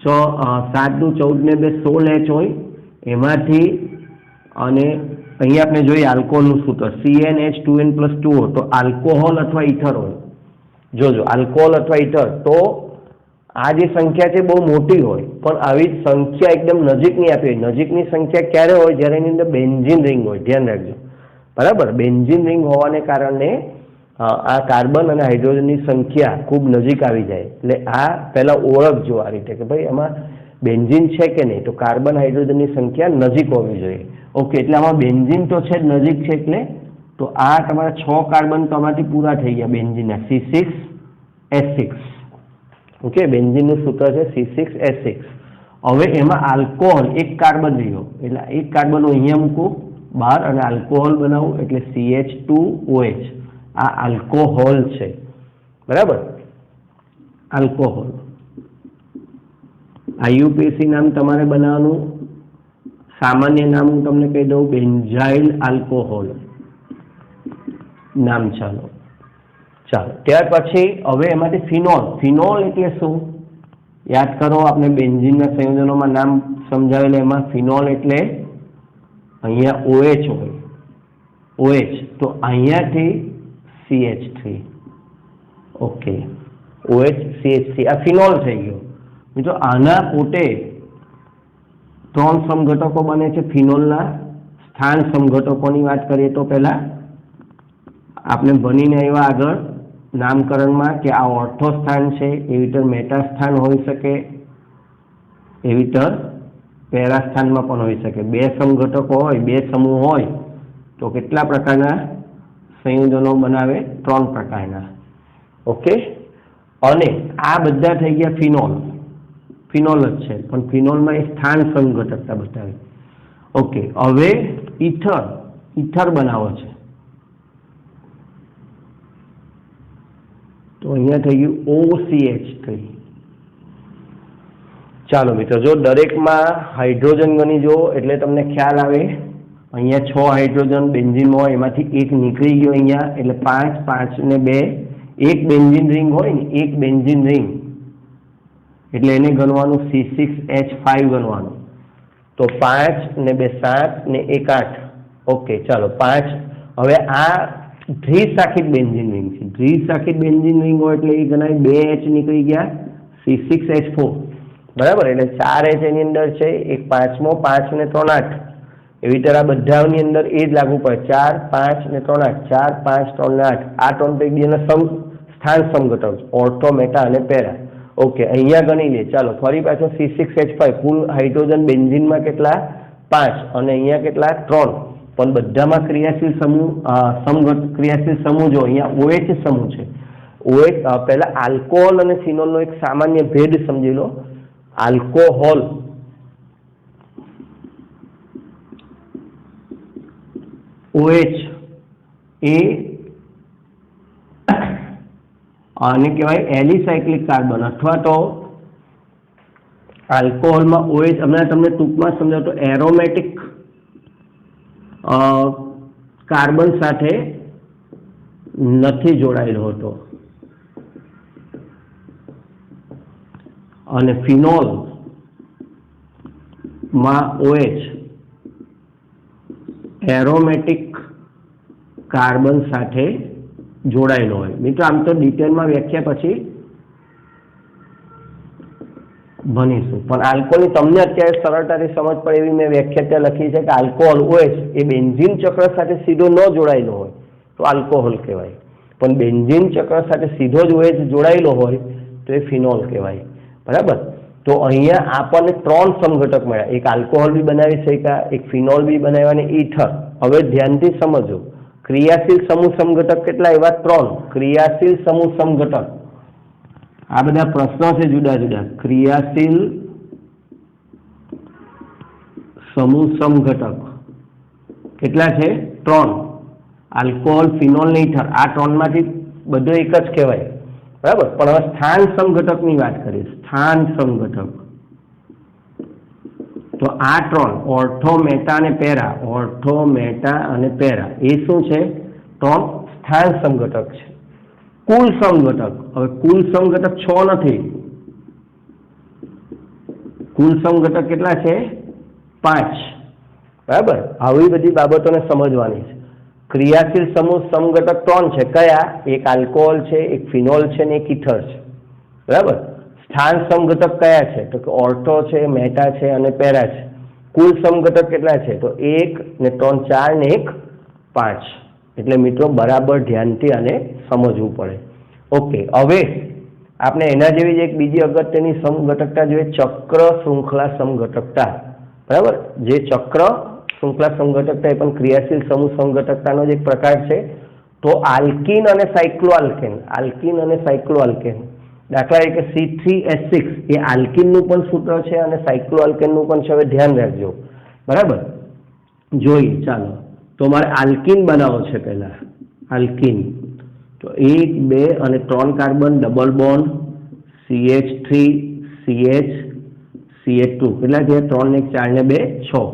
7 × 14 ને 2 16H હોય એમાંથી, અને અહીંયા આપણે જોઈએ આલ્કોહોલનું સૂત્ર CnH2n+2O, તો આલ્કોહોલ અથવા ઇથર હોય. જોજો, આલ્કોહોલ અથવા ઇથર, તો આ જે સંખ્યા છે બહુ મોટી હોય, પણ આવી સંખ્યા એકદમ નજીકની આપી હોય. નજીકની સંખ્યા ક્યારે હોય? જ્યારે એની અંદર બેન્ઝીન રિંગ હોય. ધ્યાન રાખજો, બરાબર. બેન્ઝીન રિંગ હોવાને કારણે આ કાર્બન અને હાઇડ્રોજનની સંખ્યા ખૂબ નજીક આવી જાય. એટલે આ પહેલા ઓળખજો આ રીતે કે ભાઈ આમાં બેન્ઝીન છે કે નહીં, તો કાર્બન હાઇડ્રોજનની સંખ્યા નજીક હોવી જોઈએ. ઓકે, એટલે આમાં બેન્ઝીન તો છે જ, નજીક છે, એટલે તો આ તમારા 6 કાર્બન તો આમાંથી પૂરા થઈ ગયા બેન્ઝીનના, C6H6. ઓકે, બેન્ઝીનનું સૂત્ર છે C6H6. હવે એમાં આલ્કોહોલ એક કાર્બન રહ્યો, એટલે એક કાર્બન અહીંયા મૂકું બહાર અને આલ્કોહોલ બનાવું, એટલે CH2OH. આ આલ્કોહોલ છે, બરાબર, આલ્કોહોલ. IUPAC નામ તમારે બનાવવાનું. સામાન્ય નામ હું તમને કહી દઉં, બેન્ઝાઇલ આલ્કોહોલ નામ. ચાલો. ત્યાર પછી હવે એમાંથી ફિનોલ. ફિનોલ એટલે શું? યાદ કરો, આપણે બેન્ઝીનના સંયોજનોમાં નામ સમજાવેલા, એમાં ફિનોલ એટલે અહીંયા OH હોય, OH, તો અહીંયાથી CH3. ઓકે, OH CH3, આ ફિનોલ થઈ ગયો. મિત્રો આના પોતે 3 સમઘટકો બને છે. ફિનોલના સ્થાન સમઘટકોની વાત કરીએ તો પહેલા આપણે ભણીને આવ્યા આગળ નામકરણમાં કે આ ઓર્થો સ્થાન છે, એવીટર મેટા સ્થાન હોઈ શકે, એવીટર પેરા સ્થાનમાં પણ હોઈ શકે. 2 સમઘટકો હોય, 2 સમૂહ હોય તો કેટલા પ્રકારના સંયોજનો બનાવે? 3 પ્રકારના. ઓકે, અને આ બધા થઈ ગયા ફિનોલ. ફિનોલ જ છે, પણ ફિનોલમાં એ સ્થાન સમઘટકતા બતાવે. ઓકે, હવે ઇથર બનાવો છે, તો અહીંયા થઈ ગયું OCH3. ચાલો મિત્રો, જો દરેકમાં હાઇડ્રોજન ગણી જો એટલે તમને ખ્યાલ આવે. અહીંયા 6 હાઇડ્રોજન બેન્ઝીનમાં હોય, એમાંથી એક નીકળી ગયો અહીંયા, એટલે 5, 5 ને 2, એક બેન્ઝીન રિંગ હોય ને, એક બેન્ઝીન રિંગ, એટલે એને ગણવાનું C6H5 ગણવાનું. તો 5 ને 2 7 ને 1 8. ઓકે, ચાલો 5. હવે આ દ્વિશાખિત બેન્ઝીન રિંગ છે. દ્વિશાખિત બેન્ઝીન રિંગ હોય એટલે એ ગણાય 2H નીકળી ગયા, C6H4, બરાબર. એટલે 4H એની અંદર છે, એક 5મો, 5 ને 3 8. એવી રીતે આ બધાની અંદર એ જ લાગુ પડે. 4 5 ને 3 8, 4 5 3 ને 8. આ 3 પૈકી એના સ્થાન સમઘટક, ઓર્થો, મેટા અને પેરા. ઓકે, અહીંયા ગણી લે. ચાલો ફરી પાછો C6H5. કુલ હાઇડ્રોજન બેન્ઝીનમાં કેટલા? 5, અને અહીંયા કેટલા? 3. પણ બધામાં ક્રિયાશીલ સમૂહ, ક્રિયાશીલ સમૂહ જો અહીંયા OH સમૂહ છે. OH પહેલા આલ્કોહોલ અને ફિનોલનો એક સામાન્ય ભેદ સમજી લો. આલ્કોહોલ OH એ આને કહેવાય એલિસાયક્લિક કાર્બન, અથવા તો આલ્કોહોલમાં OH, હમણાં તમને ટૂંકમાં સમજાવ તો એરોમેટિક કાર્બન સાથે નથી જોડાયેલો હતો, અને ફિનોલ માં OH એરોમેટિક કાર્બન સાથે જોડાયેલો હોય. મિત્રો આમ તો ડિટેલમાં વ્યાખ્યા પછી ભણીશું, પણ આલ્કોહોલની તમને અત્યારે સરળતાથી સમજ પડે એવી મેં વ્યાખ્યા ત્યાં લખી છે કે આલ્કોહોલ OH એ બેન્ઝીન ચક્ર સાથે સીધો ન જોડાયેલો હોય તો આલ્કોહોલ કહેવાય, પણ બેન્ઝીન ચક્ર સાથે સીધો જ OH જોડાયેલો હોય તો એ ફિનોલ કહેવાય, બરાબર. તો અહીંયા આપણને 3 સમઘટક મળ્યા. એક આલ્કોહોલ બી બનાવી શક્યા, એક ફિનોલ બી બનાવ્યા, અને ઇથર. હવે ધ્યાનથી સમજો, ક્રિયાશીલ સમૂહ સમઘટક કેટલા? એવા 3 ક્રિયાશીલ સમૂહ સમઘટક. આ બધા પ્રશ્નો છે જુદા જુદા. ક્રિયાશીલ સમૂહ સમઘટક કેટલા છે? 3. આલ્કોહોલ, ફિનોલ ને ઇથર આ 3 માંથી બધું એક જ કહેવાય, બરાબર. પણ હવે સ્થાન સમઘટકની વાત કરીએ. સ્થાન સમઘટક તો આ 3 ઓર્થો, મેટા અને પેરા, ઓર્થો, મેટા અને પેરા એ શું છે? 3 સ્થાન સમઘટક છે. કુલ સમઘટક, હવે કુલ સમઘટક 6 નથી, કુલ સમઘટક કેટલા છે? 5, બરાબર. આવી બધી બાબતોને સમજવાની છે. ક્રિયાશીલ સમૂહ સમઘટક 3 છે. કયા? એક આલ્કોહોલ છે, એક ફિનોલ છે ને એક ઇથર છે, બરાબર. સ્થાન સમઘટક કયા છે? તો કે ઓર્થો છે, મેટા છે અને પેરા છે. કુલ સમઘટક કેટલા છે? તો 1 ને 3 4 ને 1 5. એટલે મિત્રો બરાબર ધ્યાનથી આને સમજવું પડે. ઓકે, હવે આપણે એના જેવી જ એક બીજી અગત્યની સમઘટકતા જોઈએ, ચક્ર શૃંખલા સમઘટકતા, બરાબર. જે ચક્ર શૃંખલા સમઘટકતા એ પણ ક્રિયાશીલ સમૂહ સમઘટકતાનો જ એક પ્રકાર છે. તો આલ્કીન અને સાયક્લોઆલ્કેન, આલ્કીન અને સાયક્લોઆલ્કેન, દાખલા તરીકે C3H6 એ આલ્કીનનું પણ સૂત્ર છે અને સાયક્લોઆલ્કેનનું પણ છે. હવે ધ્યાન રાખજો, બરાબર. જોઈએ, ચાલો. તો મારે આલ્કીન બનાવો છે. પહેલા આલ્કીન તો 1 2 અને 3 carbon, double bond, CH3 CH CH2 કેટલા થયા? 3 ને 1 4 ને 2 6.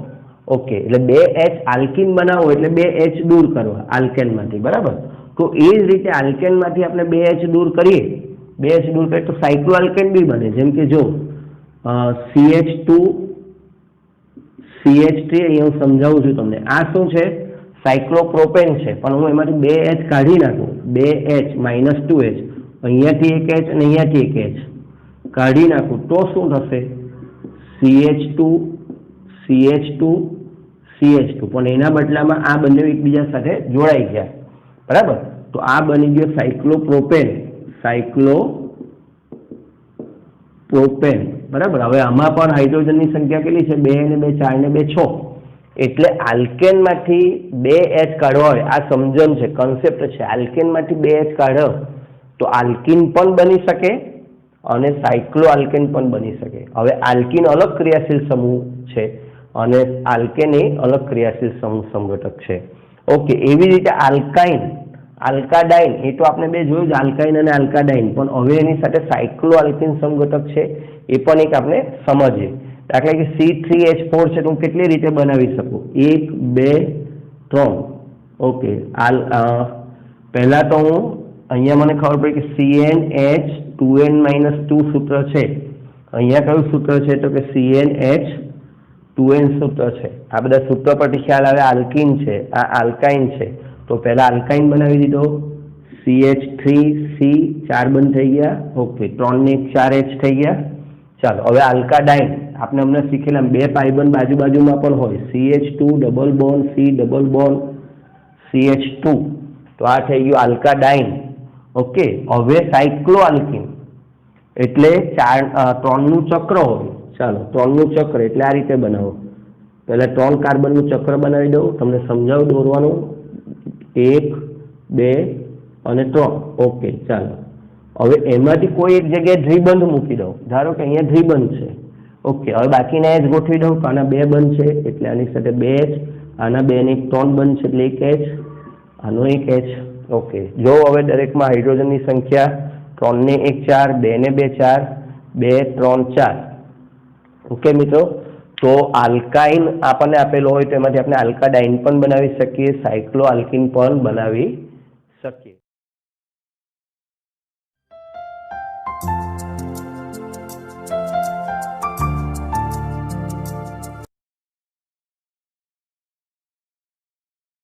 ઓકે, એટલે 2H આલ્કીન બનાવવો એટલે 2H દૂર કરવા આલ્કેનમાંથી, બરાબર. તો એ જ રીતે આલ્કેનમાંથી આપણે 2H દૂર કરીએ, 2H દૂર કરીએ તો સાયક્લોઆલ્કેન બી બને. જેમ કે જો CH2 CH3, અહીંયા હું સમજાવું છું તમને. આ શું છે? સાયક્લોપ્રોપેન છે, પણ હું એમાંથી 2H કાઢી નાખું, 2H -2H, અહીંયાથી 1H અને અહીંયાથી 1H કાઢી નાખું તો શું થશે? CH2 CH2 CH2, પણ એના બદલામાં આ બંને એકબીજા સાથે જોડાઈ ગયા, બરાબર. તો આ બની ગયો સાયક્લોપ્રોપેન, સાયક્લોપ્રોપેન, બરાબર. હવે આમાં પણ હાઇડ્રોજનની સંખ્યા કેટલી છે? 2 ને 2 4 ને 2 6. એટલે આલ્કેનમાંથી 2H કાઢવા હોય, આ સમજણ છે, કન્સેપ્ટ છે. આલ્કેનમાંથી 2H કાઢો તો આલ્કીન પણ બની શકે અને સાયક્લોઆલ્કેન પણ બની શકે. હવે આલ્કીન અલગ ક્રિયાશીલ સમૂહ છે અને આલ્કેન એ અલગ ક્રિયાશીલ સમૂહ સમઘટક છે. ઓકે, એવી રીતે આલ્કાઇન, આલ્કાડાઇન એ તો આપણે બે જોયું જ, આલ્કાઇન અને આલ્કાડાઇન. પણ હવે એની સાથે સાયક્લોઆલ્કીન સમઘટક છે, એ પણ એક આપણે સમજીએ. દાખલા કે C3H4 છે તો હું કેટલી રીતે બનાવી શકું? 1 2 3. ઓકે, પહેલા તો હું અહીંયા મને ખબર પડી કે CnH2n-2 સૂત્ર છે. અહીંયા કયું સૂત્ર છે? તો કે CnH2n સૂત્ર છે. આ બધા સૂત્ર પરથી ખ્યાલ આવે આલ્કીન છે, આ આલ્કાઇન છે. તો પહેલા આલ્કાઇન બનાવી દીધો, CH3C 4 બંધ થઈ ગયા. ઓકે, 3 ને 1 4H થઈ ગયા. ચાલો, હવે આલ્કાડાઇન આપણે હમણાં શીખેલા 2 પાઇબન બાજુમાં પણ હોય, CH2 double bond C double bond CH2. તો આ થઈ ગયું આલ્કાડાઇન. ઓકે, હવે સાયક્લોઆલ્કીન એટલે 3નું ચક્ર હોય. ચાલો, 3નું ચક્ર એટલે આ રીતે બનાવો. પહેલા 3 કાર્બનનું ચક્ર બનાવી દઉં, તમને સમજાવું દોરવાનું. 1 2 અને 3. ઓકે, ચાલો. હવે એમાંથી કોઈ એક જગ્યાએ દ્વિબંધ મૂકી દઉં. ધારો કે અહીંયા દ્વિબંધ છે. ઓકે, હવે બાકીના H ગોઠવી દઉં તો આના 2 બંધ છે એટલે આની સાથે 2H, આના 2 ને 3 બંધ છે એટલે 1H, આનો 1H. ઓકે, જો હવે દરેકમાં હાઇડ્રોજનની સંખ્યા 3 ને 1 4, 2 ને 2 4, 2 3 4. ઓકે મિત્રો, તો આલ્કાઇન આપણને આપેલો હોય તો એમાંથી આપણે આલ્કાડાઇન પણ બનાવી શકીએ, સાયક્લોઆલ્કીન પણ બનાવી શકીએ.